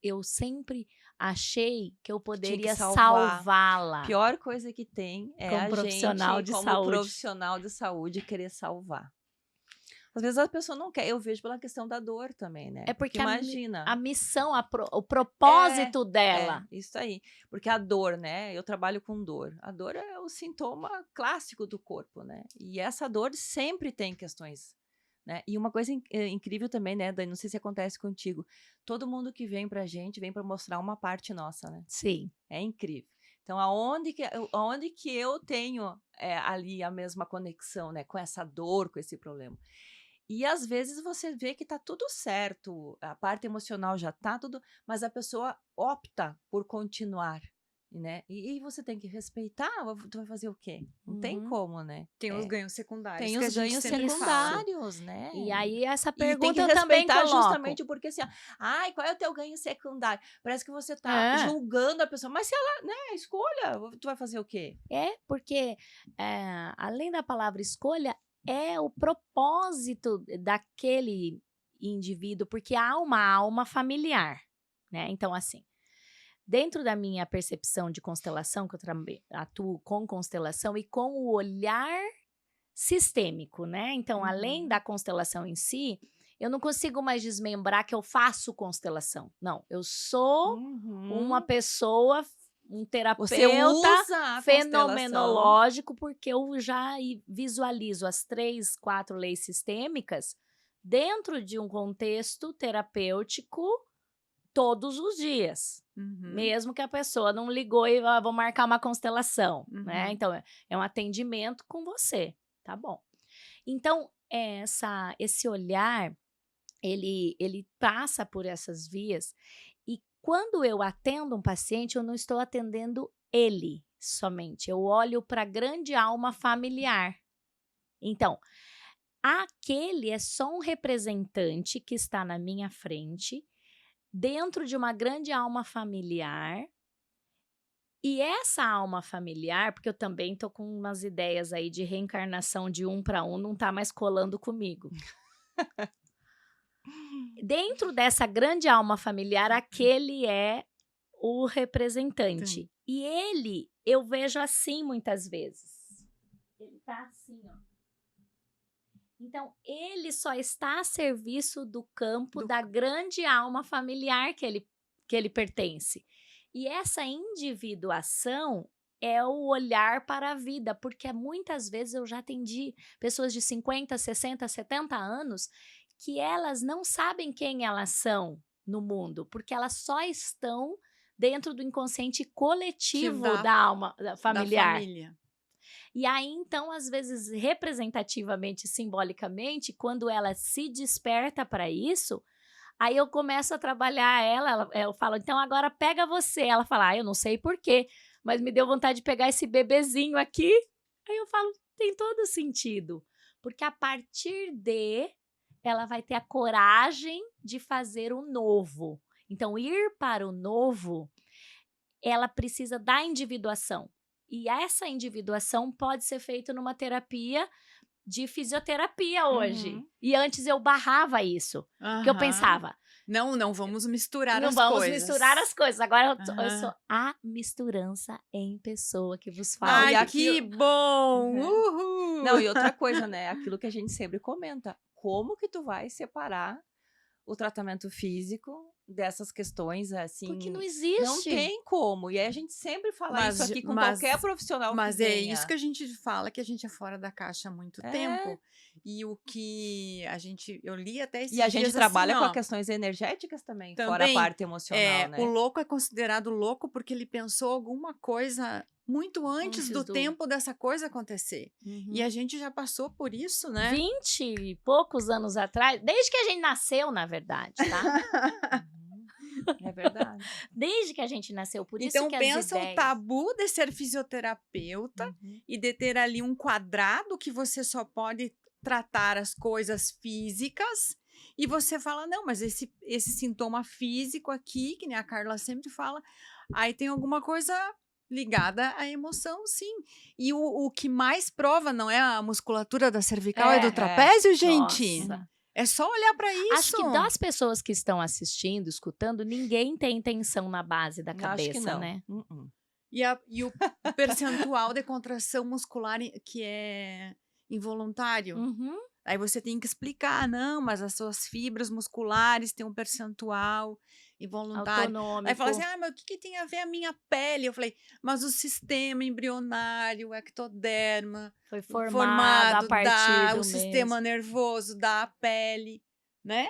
eu sempre achei que eu poderia salvá-la. A pior coisa que tem é Como a profissional gente, de como saúde. profissional de saúde, querer salvar. Às vezes a pessoa não quer, eu vejo pela questão da dor também, né? É porque imagina. a missão, o propósito dela. Isso aí. Porque a dor, né? Eu trabalho com dor. A dor é o sintoma clássico do corpo, né? E essa dor sempre tem questões, né? E uma coisa incrível também, né, Dani? Não sei se acontece contigo. Todo mundo que vem pra gente vem pra mostrar uma parte nossa, né? Sim. É incrível. Então, aonde que eu tenho ali a mesma conexão, né? Com essa dor, com esse problema. E às vezes você vê que tá tudo certo, a parte emocional já tá tudo, mas a pessoa opta por continuar, né? E você tem que respeitar, tu vai fazer o quê? Não tem como, né? Tem os ganhos secundários. Tem que a os gente ganhos sempre fala. secundários, né? E aí essa E tem que pergunta eu também respeitar coloco. justamente porque assim, ai, qual é o teu ganho secundário? Parece que você tá julgando a pessoa, mas se ela, né, escolha, tu vai fazer o quê? Porque além da palavra escolha, é o propósito daquele indivíduo, porque há uma alma familiar, né? Então, assim, dentro da minha percepção de constelação, que eu atuo com constelação e com o olhar sistêmico, né? Então, além da constelação em si, eu não consigo mais desmembrar que eu faço constelação. Não, eu sou uma pessoa, um Você usa terapeuta a fenomenológico, porque eu já visualizo as 3, 4 leis sistêmicas dentro de um contexto terapêutico todos os dias. Mesmo que a pessoa não ligou e vou marcar uma constelação, né? Então, é um atendimento com você, tá bom. Então, esse olhar, ele passa por essas vias, e quando eu atendo um paciente, eu não estou atendendo ele somente, eu olho para a grande alma familiar. Então, aquele é só um representante que está na minha frente, dentro de uma grande alma familiar, e essa alma familiar, porque eu também tô com umas ideias aí de reencarnação de um para um, não tá mais colando comigo. Dentro dessa grande alma familiar, aquele é o representante. Sim. E ele, eu vejo assim muitas vezes. Ele tá assim, ó. Então, ele só está a serviço do campo da grande alma familiar que ele pertence. E essa individuação é o olhar para a vida, porque muitas vezes eu já atendi pessoas de 50, 60, 70 anos que elas não sabem quem elas são no mundo, porque elas só estão dentro do inconsciente coletivo da alma familiar. Da família. E aí, então, às vezes, representativamente, simbolicamente, quando ela se desperta para isso, aí eu começo a trabalhar ela, eu falo, então agora pega você. Ela fala, eu não sei por quê, mas me deu vontade de pegar esse bebezinho aqui. Aí eu falo, tem todo sentido, porque a partir ela vai ter a coragem de fazer o novo. Então, ir para o novo, ela precisa da individuação. E essa individuação pode ser feita numa terapia de fisioterapia hoje. E antes eu barrava isso. Porque eu pensava, Não vamos misturar Não as vamos coisas. misturar as coisas. Agora eu Aham. sou a misturança em pessoa que vos fala. Ai, e aqui- que bom! Uhum. Uhul! Não, e outra coisa, né? Aquilo que a gente sempre comenta. Como que tu vai separar o tratamento físico dessas questões, assim... Porque não existe. Não tem como. E aí a gente sempre fala isso aqui com qualquer profissional Mas que é venha. isso que a gente fala, que a gente é fora da caixa há muito É. tempo. E o que eu li até esses E a gente dias trabalha assim, com ó, questões energéticas também, fora a também, parte emocional, né? o louco é considerado pouco porque ele pensou alguma coisa muito antes do tempo dessa coisa acontecer. Uhum. E a gente já passou por isso, né? 20 e poucos anos atrás, desde que a gente nasceu, na verdade, tá? É verdade. Desde que a gente nasceu, por isso Então que as pensa o ideias... tabu de ser fisioterapeuta Uhum. e de ter ali um quadrado que você só pode tratar as coisas físicas e você fala, não, mas esse sintoma físico aqui, que nem a Carla sempre fala, aí tem alguma coisa ligada à emoção, sim. E o que mais prova não é a musculatura da cervical, é do trapézio, gente? Nossa. É só olhar para isso. Acho que das pessoas que estão assistindo, escutando, ninguém tem tensão na base da Não, acho que cabeça, não. né? E o percentual de contração muscular que é involuntário. Uhum. Aí você tem que explicar, não, mas as suas fibras musculares têm um percentual involuntário. Autonômico. Aí fala assim, mas o que tem a ver a minha pele? Eu falei, mas o sistema embrionário, o ectoderma, Foi formado a partir do sistema nervoso da pele, né?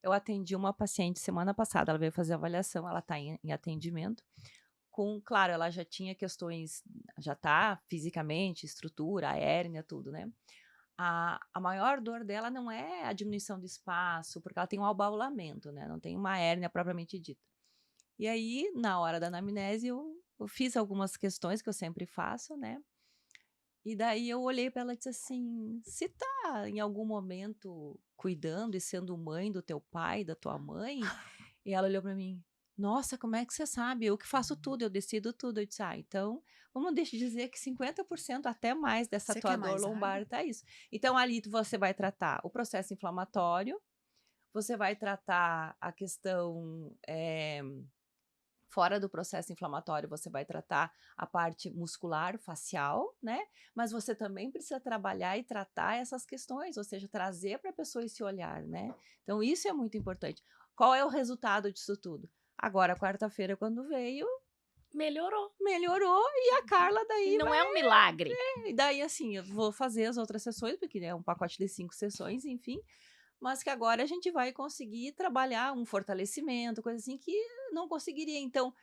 Eu atendi uma paciente semana passada, ela veio fazer avaliação, ela está em atendimento. Claro, ela já tinha questões, já tá fisicamente, estrutura, a hérnia, tudo, né? A maior dor dela não é a diminuição do espaço, porque ela tem um abaulamento, né? Não tem uma hérnia propriamente dita. E aí, na hora da anamnese, eu fiz algumas questões que eu sempre faço, né? E daí eu olhei para ela e disse assim, se tá em algum momento cuidando e sendo mãe do teu pai, da tua mãe, e ela olhou para mim, nossa, como é que você sabe? Eu que faço tudo, eu decido tudo. Eu disse, então, vamos dizer que 50% até mais dessa Você tua quer dor mais lombar água? tá isso. Então, ali você vai tratar o processo inflamatório, você vai tratar a questão... fora do processo inflamatório, você vai tratar a parte muscular, facial, né? Mas você também precisa trabalhar e tratar essas questões, ou seja, trazer para a pessoa esse olhar, né? Então, isso é muito importante. Qual é o resultado disso tudo? Agora, quarta-feira, quando veio, Melhorou. e a Carla daí... E não é um milagre. E daí, assim, eu vou fazer as outras sessões, porque é um pacote de 5 sessões, enfim, mas que agora a gente vai conseguir trabalhar um fortalecimento, coisa assim, que não conseguiria. Então,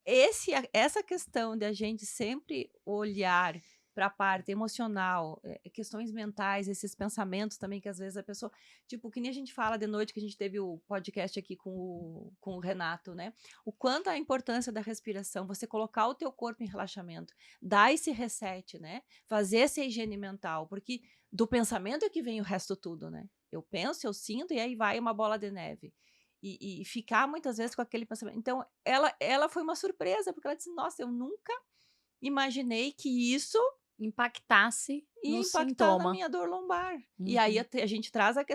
essa questão de a gente sempre olhar para a parte emocional, questões mentais, esses pensamentos também que às vezes a pessoa, tipo, que nem a gente fala de noite, que a gente teve o podcast aqui com o Renato, né? O quanto a importância da respiração, você colocar o teu corpo em relaxamento, dar esse reset, né? Fazer essa higiene mental, porque do pensamento é que vem o resto tudo, né? Eu penso, eu sinto, e aí vai uma bola de neve. E ficar muitas vezes com aquele pensamento. Então, ela foi uma surpresa, porque ela disse, nossa, eu nunca imaginei que isso Impactasse ia no impactar sintoma. na minha dor lombar. E aí a gente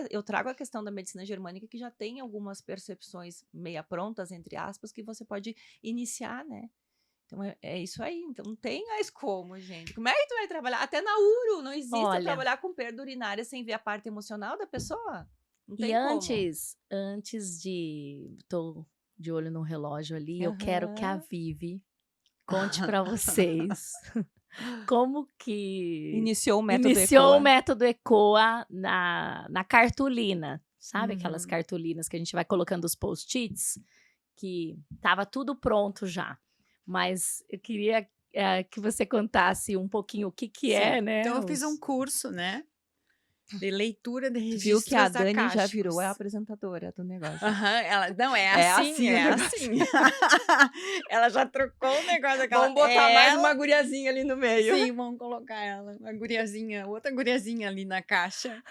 eu trago a questão da medicina germânica, que já tem algumas percepções meia prontas, entre aspas, que você pode iniciar, né? Então, é isso aí. Então, não tem mais como, gente. Como é que tu vai trabalhar? Até na uro, não existe trabalhar com perda urinária sem ver a parte emocional da pessoa. Não tem como. Antes de... Tô de olho no relógio ali, eu quero que a Vivi conte para vocês como que iniciou o método ECOA na cartolina. Sabe aquelas cartolinas que a gente vai colocando os post-its? Que tava tudo pronto já. Mas eu queria que você contasse um pouquinho o que é, né? Então, eu fiz um curso, né? De leitura de registros viu que a Dani acásticos. já virou a apresentadora do negócio. Ela, não, é assim. Ela já trocou o negócio daquela... Vamos botar mais uma guriazinha ali no meio. Sim, vamos colocar ela, uma guriazinha, outra guriazinha ali na caixa.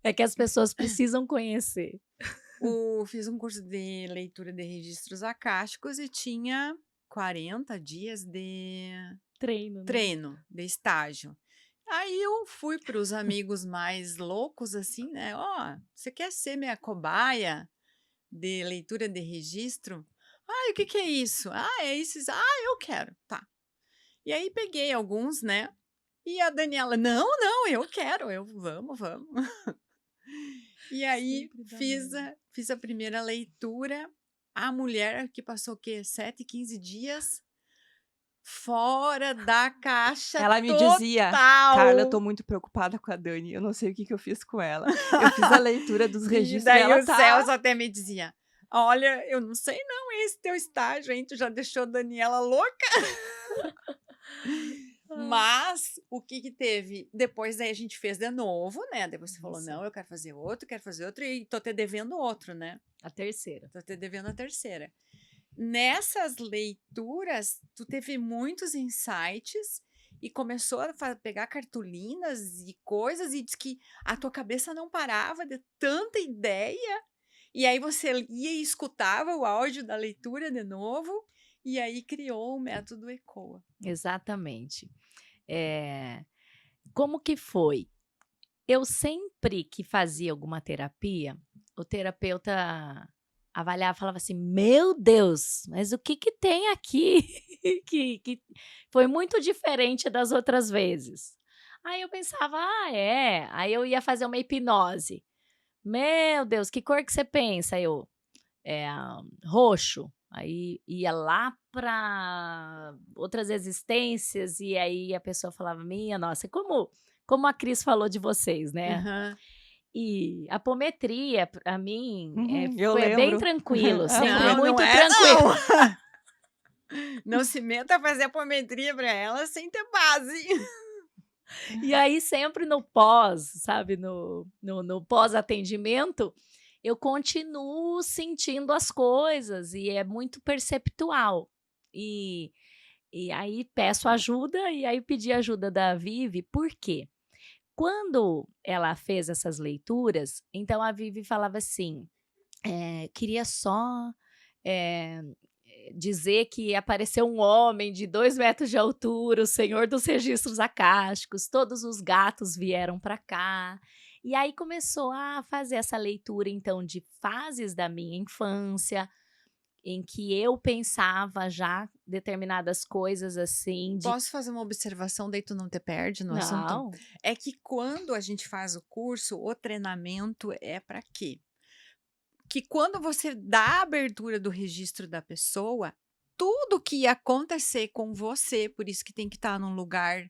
É que as pessoas precisam conhecer. Fiz um curso de leitura de registros acásticos e tinha 40 dias de treino, de estágio. Aí eu fui para os amigos mais loucos, assim, né? Ó, você quer ser minha cobaia? de leitura de registro. Ah, o que que é isso? Ah, é isso. Ah, eu quero. Tá. E aí peguei alguns, né? E a Daniela, não, não, eu quero. Vamos, vamos. E aí Sempre dá fiz a primeira leitura. A mulher que passou o quê? 7, 15 dias fora da caixa Ela me dizia, Carla, eu tô total. muito preocupada com a Dani, eu não sei o que que eu fiz com ela. Eu fiz a leitura dos E registros e daí ela o Celso tá... até me dizia: olha, eu não sei não esse teu estágio, hein? Tu já deixou a Daniela louca. Mas o que que teve? Depois daí a gente fez de novo, né? Daí você falou: Isso. não, eu quero fazer outro e tô te devendo outro, né? A terceira. Tô te devendo a terceira. Nessas leituras, tu teve muitos insights e começou a pegar cartolinas e coisas e diz que a tua cabeça não parava de tanta ideia. E aí você ia e escutava o áudio da leitura de novo e aí criou o método ECOA. Exatamente. Como que foi? Eu sempre que fazia alguma terapia, o terapeuta avaliava e falava assim: meu Deus, mas o que que tem aqui que foi muito diferente das outras vezes? Aí eu pensava: ah, é. Aí eu ia fazer uma hipnose. Meu Deus, que cor que você pensa? Eu, roxo. Aí ia lá para outras existências e aí a pessoa falava: minha nossa, como a Cris falou de vocês, né? Aham. E a apometria, para mim, eu foi bem lembro. tranquilo, A sempre Não, muito não é, tranquilo. não. Não se meta a fazer apometria para ela sem ter base. E aí sempre no pós, sabe, no pós-atendimento, eu continuo sentindo as coisas e é muito perceptual. E aí peço ajuda, e aí pedi ajuda da Vivi, por quê? Quando ela fez essas leituras, então a Vivi falava assim: queria só dizer que apareceu um homem de 2 metros de altura, o senhor dos registros acásticos, todos os gatos vieram para cá. E aí começou a fazer essa leitura, então, de fases da minha infância, em que eu pensava já determinadas coisas assim de Posso fazer uma observação, daí tu não te perde no assunto? não, É que quando a gente faz o curso, o treinamento é para quê? Que quando você dá a abertura do registro da pessoa, tudo que ia acontecer com você, por isso que tem que estar num lugar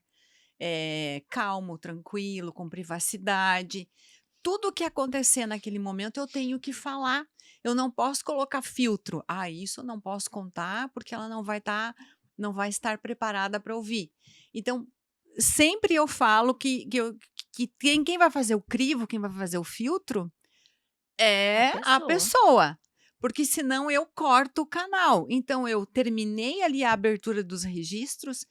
calmo, tranquilo, com privacidade. Tudo que acontecer naquele momento eu tenho que falar. Eu não posso colocar filtro. Ah, isso eu não posso contar porque ela não vai estar preparada para ouvir. Então, sempre eu falo que quem vai fazer o crivo, quem vai fazer o filtro a é a pessoa. pessoa. Porque senão eu corto o canal. Então, eu terminei ali a abertura dos registros,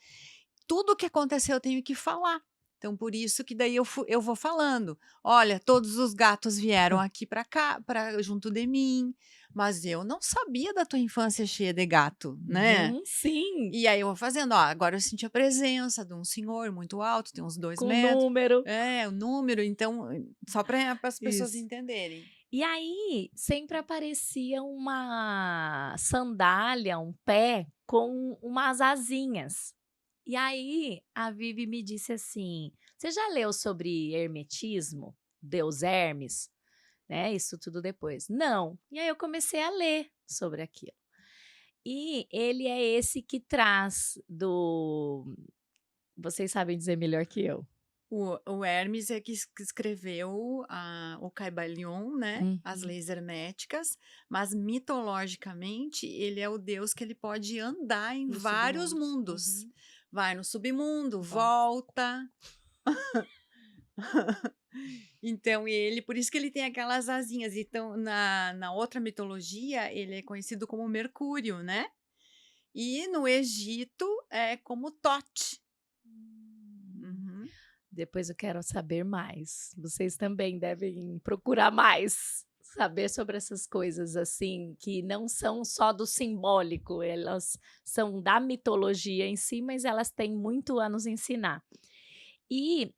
tudo o que aconteceu eu tenho que falar. Então, por isso que daí eu vou falando. Olha, todos os gatos vieram aqui para cá, junto de mim, mas eu não sabia da tua infância cheia de gato, né? Sim, E aí eu vou fazendo, ó, agora eu senti a presença de um senhor muito alto, tem uns 2 com metros. número. É, o número, então, só para as pessoas Isso. entenderem. E aí sempre aparecia uma sandália, um pé com umas asinhas. E aí a Vivi me disse assim: "Você já leu sobre hermetismo? Deus Hermes?", né, isso tudo depois. "Não". E aí eu comecei a ler sobre aquilo. E ele é esse que traz do vocês sabem dizer melhor que eu. O Hermes é que escreveu o Caibalion, né? As Uhum. leis herméticas, mas mitologicamente ele é o deus que ele pode andar em Nos vários submundos. mundos. Uhum. Vai no submundo, Volta. volta. Então, ele, por isso que ele tem aquelas asinhas. Então, na outra mitologia, ele é conhecido como Mercúrio, né? E no Egito é como Tote. Hum. Uhum. Depois eu quero saber mais. Vocês também devem procurar mais, saber sobre essas coisas assim, que não são só do simbólico, elas são da mitologia em si, mas elas têm muito a nos ensinar. E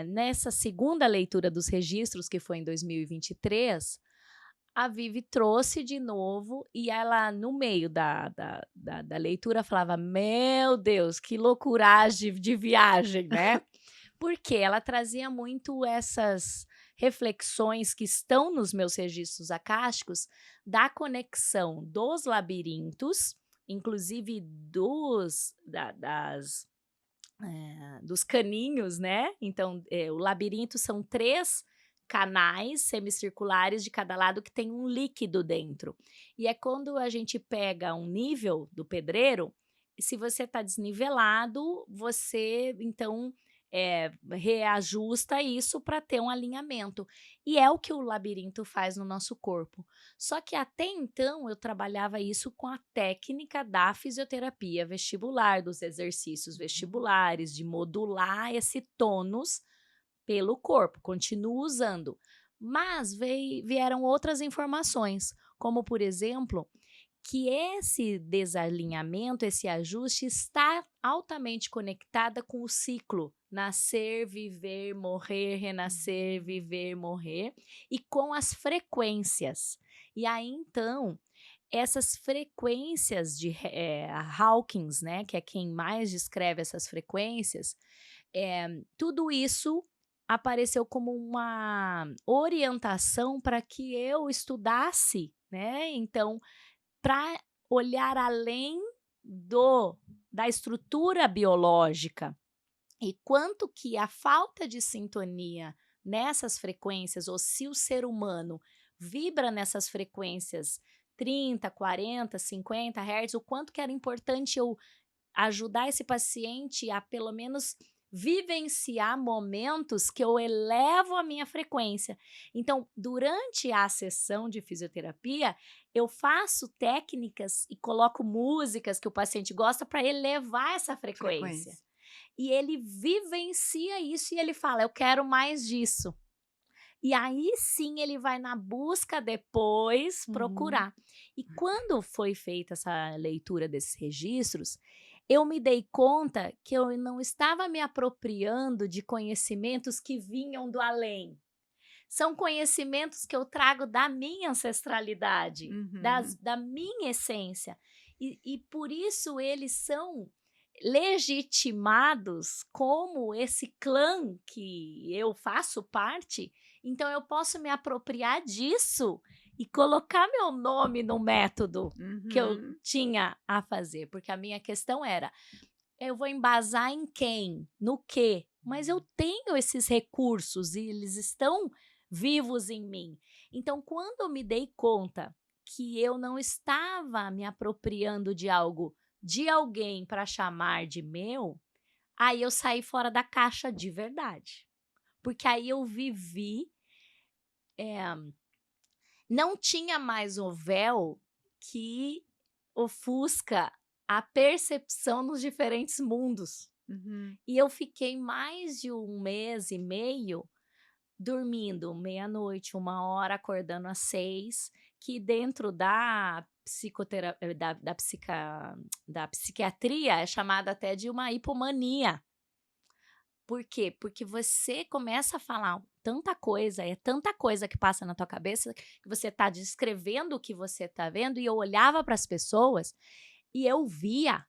nessa segunda leitura dos registros, que foi em 2023, a Vivi trouxe de novo e ela, no meio da leitura, falava: Meu Deus, que loucuragem de viagem, né? Porque ela trazia muito essas reflexões que estão nos meus registros acásticos da conexão dos labirintos, inclusive dos caninhos, né? Então, o labirinto são 3 canais semicirculares de cada lado que tem um líquido dentro. E é quando a gente pega um nível do pedreiro, se você está desnivelado, você então reajusta isso para ter um alinhamento. E é o que o labirinto faz no nosso corpo. Só que até então eu trabalhava isso com a técnica da fisioterapia vestibular, dos exercícios vestibulares, de modular esse tônus pelo corpo, continuo usando. Mas vieram outras informações, como por exemplo, que esse desalinhamento, esse ajuste está altamente conectada com o ciclo nascer, viver, morrer, renascer, viver, morrer, e com as frequências. E aí, então, essas frequências de Hawkins, né, que é quem mais descreve essas frequências, tudo isso apareceu como uma orientação para que eu estudasse, né? Então, para olhar além da estrutura biológica e quanto que a falta de sintonia nessas frequências, ou se o ser humano vibra nessas frequências 30, 40, 50 Hz, o quanto que era importante eu ajudar esse paciente a pelo menos vivenciar momentos que eu elevo a minha frequência. Então, durante a sessão de fisioterapia, eu faço técnicas e coloco músicas que o paciente gosta para elevar essa frequência. E ele vivencia isso e ele fala: eu quero mais disso. E aí sim ele vai na busca depois procurar. E quando foi feita essa leitura desses registros, eu me dei conta que eu não estava me apropriando de conhecimentos que vinham do além. São conhecimentos que eu trago da minha ancestralidade, da minha essência. E por isso eles são legitimados como esse clã que eu faço parte. Então eu posso me apropriar disso e colocar meu nome no método que eu tinha a fazer, porque a minha questão era: eu vou embasar em quem, no quê? Mas eu tenho esses recursos e eles estão vivos em mim. Então, quando eu me dei conta que eu não estava me apropriando de algo, de alguém para chamar de meu, aí eu saí fora da caixa de verdade. Porque aí eu vivi... não tinha mais o véu que ofusca a percepção nos diferentes mundos. E eu fiquei mais de 1 mês e meio dormindo meia-noite, 1h, acordando às 6, que dentro da psiquiatria é chamada até de uma hipomania. Por quê? Porque você começa a falar tanta coisa, é tanta coisa que passa na tua cabeça, que você está descrevendo o que você está vendo, e eu olhava para as pessoas e eu via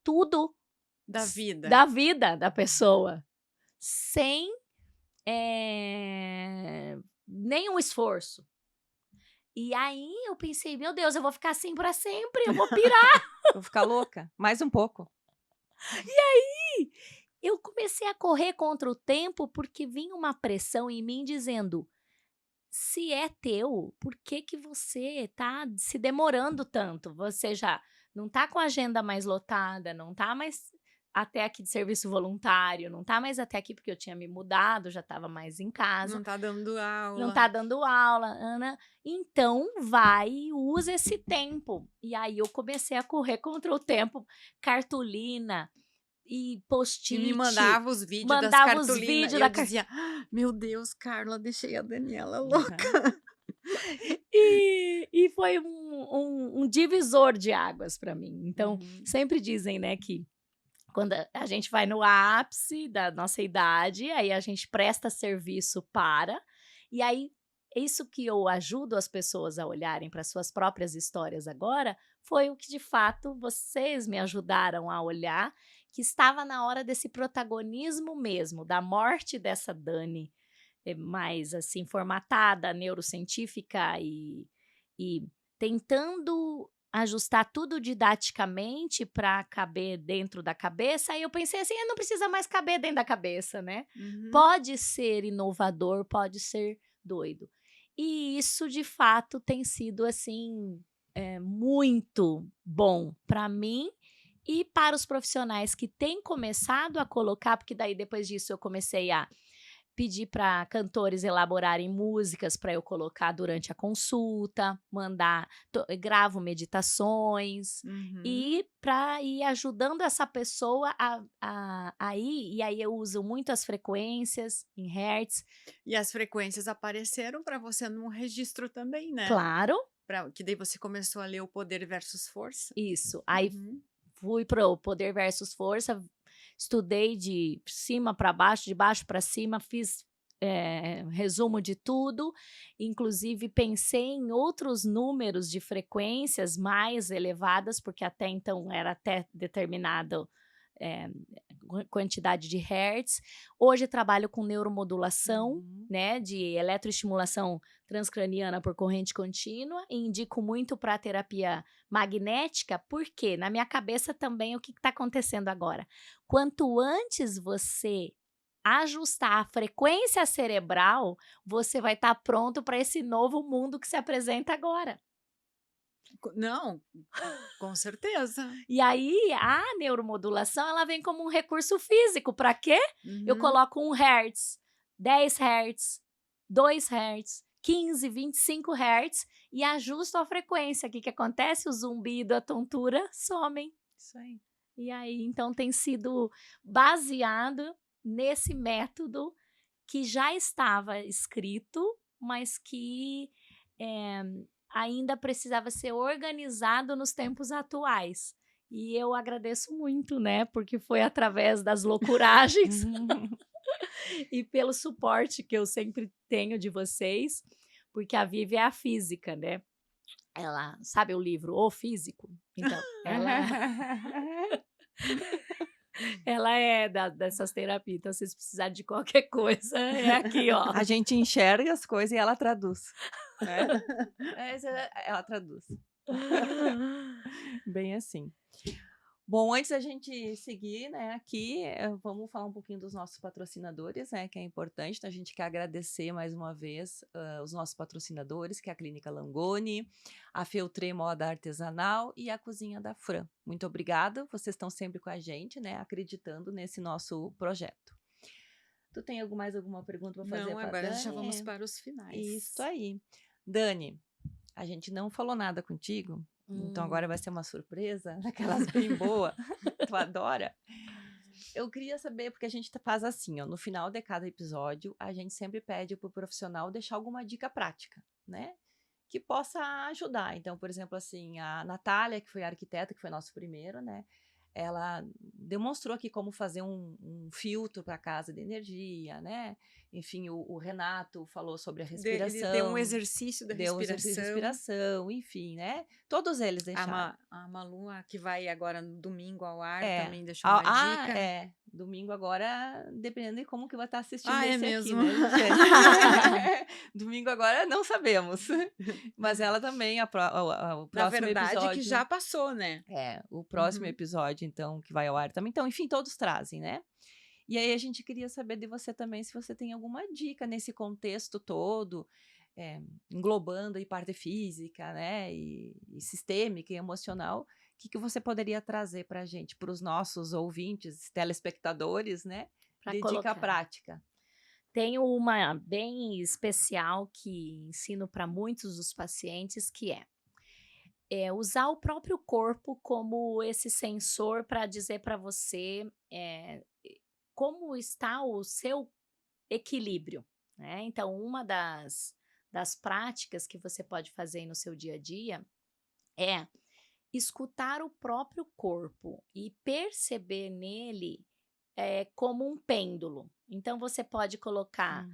tudo da vida da pessoa, sem nenhum esforço. E aí eu pensei: meu Deus, eu vou ficar assim para sempre, eu vou pirar. Vou ficar louca, mais um pouco. E aí eu comecei a correr contra o tempo, porque vinha uma pressão em mim dizendo: se é teu, por que você tá se demorando tanto? Você já não tá com a agenda mais lotada, não tá mais até aqui de serviço voluntário, não tá mais até aqui porque eu tinha me mudado, já estava mais em casa. Não tá dando aula. Não tá dando aula, Ana. Então, vai e usa esse tempo. E aí eu comecei a correr contra o tempo, cartolina e post-it. E me mandava os vídeos das cartolinas. E eu dizia: meu Deus, Carla, deixei a Daniela louca. E foi um divisor de águas para mim. Então, sempre dizem, né, que quando a gente vai no ápice da nossa idade, aí a gente presta serviço e aí isso que eu ajudo as pessoas a olharem para suas próprias histórias agora, foi o que de fato vocês me ajudaram a olhar, que estava na hora desse protagonismo mesmo, da morte dessa Dani, mais assim formatada, neurocientífica e tentando ajustar tudo didaticamente para caber dentro da cabeça. Aí eu pensei assim, não precisa mais caber dentro da cabeça, né? Uhum. Pode ser inovador, pode ser doido. E isso de fato tem sido assim muito bom para mim e para os profissionais que têm começado a colocar, porque daí depois disso eu comecei a pedir para cantores elaborarem músicas para eu colocar durante a consulta, gravo meditações Uhum. e para ir ajudando essa pessoa a ir, e aí eu uso muito as frequências em hertz, E as frequências apareceram para você num registro também, né? claro, Que daí você começou a ler o Poder versus Força. isso. Aí Uhum. fui pro Poder versus Força, estudei de cima para baixo, de baixo para cima, fiz resumo de tudo, inclusive pensei em outros números de frequências mais elevadas, porque até então era até determinado quantidade de hertz. Hoje trabalho com neuromodulação, Uhum. né, de eletroestimulação transcraniana por corrente contínua, e indico muito para terapia magnética, porque na minha cabeça também o que está acontecendo agora? Quanto antes você ajustar a frequência cerebral, você vai estar pronto para esse novo mundo que se apresenta agora. Não, com certeza. E aí a neuromodulação ela vem como um recurso físico. Para quê? Eu Uhum. coloco 1 Hz, 10 Hz, 2 Hz, 15, 25 Hz e ajusto a frequência. O que acontece? O zumbido, a tontura somem. Isso aí. E aí, então, tem sido baseado nesse método que já estava escrito, mas que ainda precisava ser organizado nos tempos atuais. E eu agradeço muito, né? Porque foi através das loucuragens e pelo suporte que eu sempre tenho de vocês, porque a Vivi é a física, né? Ela, sabe o livro O Físico? Então, ela é dessas terapias, então se vocês precisarem de qualquer coisa, é aqui, ó. A gente enxerga as coisas e ela traduz. Né? Ela traduz. Bem assim. Bom, antes da gente seguir, né, aqui, vamos falar um pouquinho dos nossos patrocinadores, né, que é importante. Então, a gente quer agradecer mais uma vez os nossos patrocinadores, que é a Clínica Langoni, a Feltré Moda Artesanal e a Cozinha da Fran. Muito obrigada, vocês estão sempre com a gente, né, acreditando nesse nosso projeto. Tu tem mais alguma pergunta para fazer? Não, agora já vamos para os finais. Isso aí. Dani, a gente não falou nada contigo, então agora vai ser uma surpresa, daquelas bem boa. Tu adora. Eu queria saber, porque a gente faz assim, ó, no final de cada episódio, a gente sempre pede pro profissional deixar alguma dica prática, né? Que possa ajudar. Então, por exemplo, assim, a Natália, que foi a arquiteta, que foi nosso primeiro, né? Ela demonstrou aqui como fazer um filtro para casa de energia, né? Enfim, o Renato falou sobre a respiração. Ele deu um exercício da Deu um exercício de respiração, enfim, né? Todos eles deixaram. A Malu, que vai agora no domingo ao ar, É. também deixou uma dica. Domingo agora, dependendo de como que vai estar assistindo É esse mesmo? aqui, né, gente? Domingo agora não sabemos. Mas ela também, o Na próximo verdade, episódio... que já passou, né? o próximo episódio, então, que vai ao ar também. Então, enfim, todos trazem, né? E aí a gente queria saber de você também se você tem alguma dica nesse contexto todo, englobando aí parte física, né, e sistêmica e emocional, o que você poderia trazer para a gente, para os nossos ouvintes, telespectadores, né, de dica prática? Tenho uma bem especial que ensino para muitos dos pacientes, que é usar o próprio corpo como esse sensor para dizer para você como está o seu equilíbrio, né? Então, uma das práticas que você pode fazer no seu dia a dia é escutar o próprio corpo e perceber nele como um pêndulo. Então, você pode colocar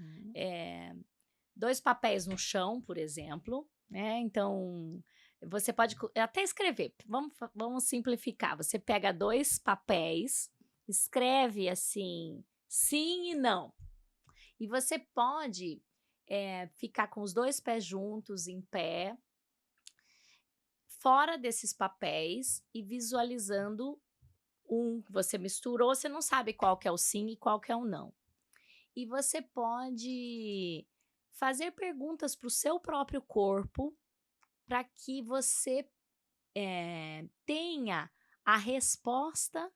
2 papéis no chão, por exemplo, né? Então, você pode até escrever. Vamos simplificar. Você pega 2 papéis, escreve assim, sim e não. E você pode ficar com os 2 pés juntos, em pé, fora desses papéis e visualizando que você misturou, você não sabe qual que é o sim e qual que é o não. E você pode fazer perguntas para o seu próprio corpo para que você tenha a resposta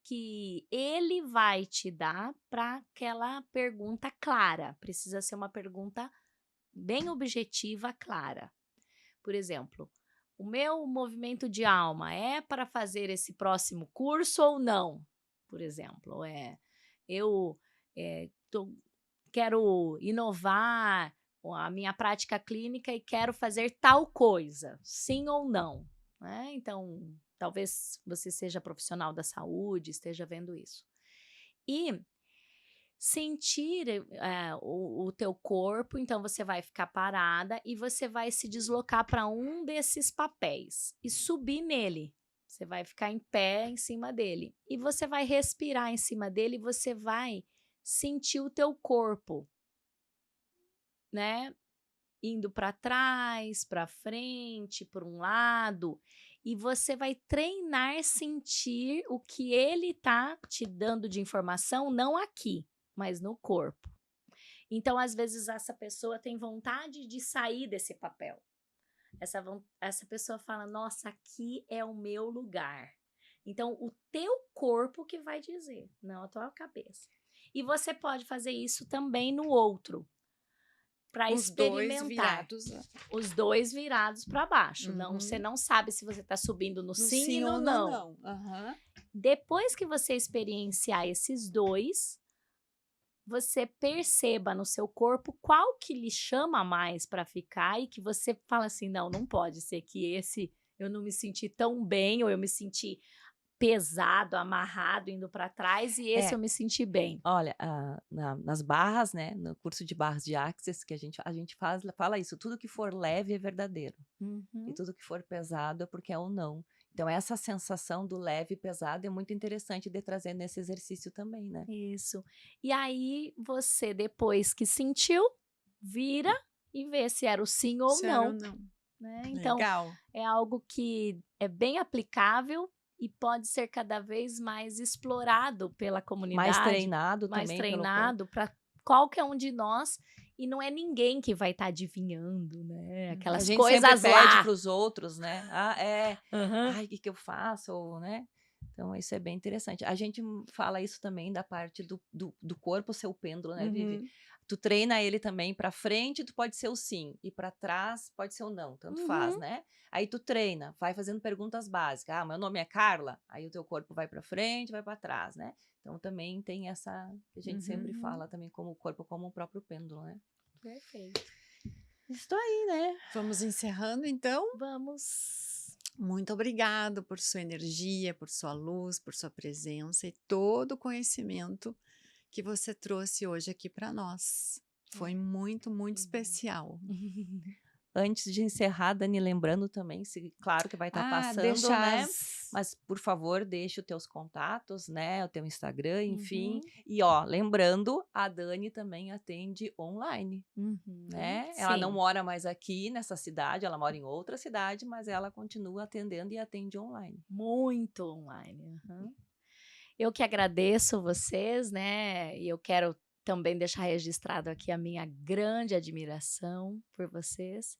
que ele vai te dar para aquela pergunta clara. Precisa ser uma pergunta bem objetiva, clara. Por exemplo, o meu movimento de alma é para fazer esse próximo curso ou não? Por exemplo, eu quero inovar a minha prática clínica e quero fazer tal coisa, sim ou não, né? Então, talvez você seja profissional da saúde, esteja vendo isso. E sentir o teu corpo, então você vai ficar parada e você vai se deslocar para um desses papéis e subir nele. Você vai ficar em pé em cima dele e você vai respirar em cima dele e você vai sentir o teu corpo, né? Indo para trás, para frente, por um lado, e você vai treinar sentir o que ele tá te dando de informação, não aqui, mas no corpo. Então, às vezes, essa pessoa tem vontade de sair desse papel. Essa pessoa fala, nossa, aqui é o meu lugar. Então, o teu corpo que vai dizer, não a tua cabeça. E você pode fazer isso também no outro, para experimentar. Os dois virados para baixo. Não, você não sabe se você está subindo no sim e no não. Depois que você experienciar esses dois, você perceba no seu corpo qual que lhe chama mais para ficar e que você fala assim, não pode ser que esse eu não me senti tão bem ou eu me senti pesado, amarrado, indo para trás e esse eu me senti bem. Olha, nas barras, né, no curso de barras de Access, que a gente fala isso, tudo que for leve é verdadeiro. E tudo que for pesado é porque é ou não. Então, essa sensação do leve e pesado é muito interessante de trazer nesse exercício também, né? Isso. E aí, você, depois que sentiu, vira e vê se era o sim ou não. Né? Então, legal. É algo que é bem aplicável e pode ser cada vez mais explorado pela comunidade. Mais treinado mais também. treinado para qualquer um de nós. E não é ninguém que vai estar adivinhando, né? Aquelas coisas lá. A gente sempre pede para os outros, né? Ai, o que eu faço? Ou, né? Então, isso é bem interessante. A gente fala isso também da parte do corpo ser o pêndulo, né, Vivi? Tu treina ele também para frente, tu pode ser o sim, e para trás pode ser o não, tanto faz, né? Aí tu treina, vai fazendo perguntas básicas. Ah, meu nome é Carla. Aí o teu corpo vai para frente, vai para trás, né? Então também tem essa que a gente sempre fala também como o corpo como o próprio pêndulo, né? Perfeito. Isso aí, né? Vamos encerrando então? Vamos. Muito obrigado por sua energia, por sua luz, por sua presença e todo o conhecimento que você trouxe hoje aqui para nós. Foi muito, muito especial. Antes de encerrar, Dani, lembrando também, claro que vai estar passando, né? Mas, por favor, deixe os teus contatos, né? O teu Instagram, enfim. E, lembrando, a Dani também atende online, né? Ela não mora mais aqui nessa cidade, ela mora em outra cidade, mas ela continua atendendo e atende online. Muito online. Eu que agradeço vocês, né? E eu quero também deixar registrado aqui a minha grande admiração por vocês,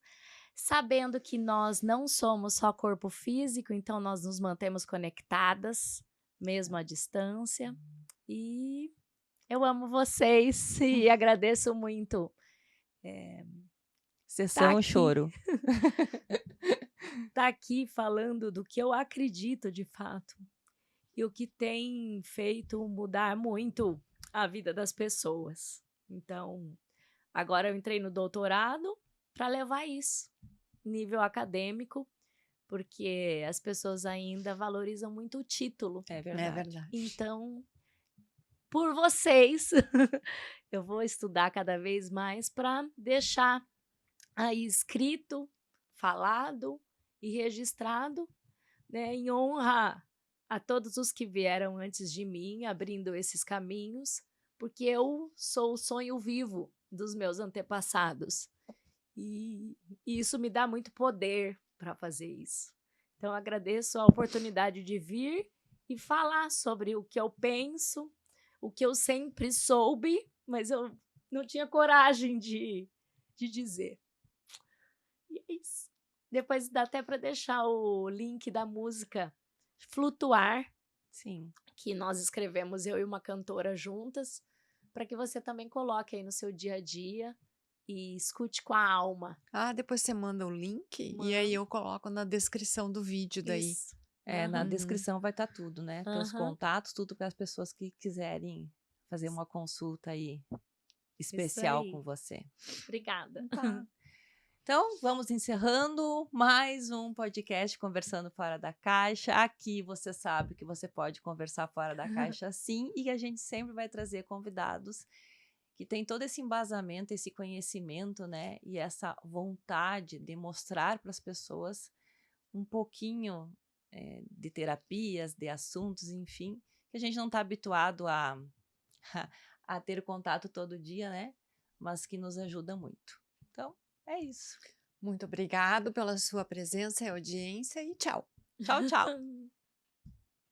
sabendo que nós não somos só corpo físico, então nós nos mantemos conectadas, mesmo à distância. E eu amo vocês e agradeço muito. Sessão choro. Tá aqui falando do que eu acredito de fato e o que tem feito mudar muito a vida das pessoas. Então, agora eu entrei no doutorado para levar isso, nível acadêmico, porque as pessoas ainda valorizam muito o título. É verdade. Então, por vocês. Eu vou estudar cada vez mais para deixar aí escrito, falado e registrado, né, em honra a todos os que vieram antes de mim, abrindo esses caminhos, porque eu sou o sonho vivo dos meus antepassados. E isso me dá muito poder para fazer isso. Então, agradeço a oportunidade de vir e falar sobre o que eu penso, o que eu sempre soube, mas eu não tinha coragem de dizer. E é isso. Depois dá até para deixar o link da música Flutuar, Sim. que nós escrevemos, eu e uma cantora juntas, para que você também coloque aí no seu dia a dia e escute com a alma. Ah, depois você manda o link e aí eu coloco na descrição do vídeo daí. Isso. Na Uhum. descrição vai estar tudo, né? Teus Aham. contatos, tudo para as pessoas que quiserem fazer uma consulta aí especial aí. com você. Obrigada. Tá. Então, vamos encerrando mais um podcast Conversando Fora da Caixa. Aqui você sabe que você pode conversar fora da caixa sim, e a gente sempre vai trazer convidados que têm todo esse embasamento, esse conhecimento, né? E essa vontade de mostrar para as pessoas um pouquinho de terapias, de assuntos, enfim, que a gente não está habituado a ter contato todo dia, né? Mas que nos ajuda muito. Então, é isso. Muito obrigado pela sua presença e audiência e tchau. Tchau, tchau.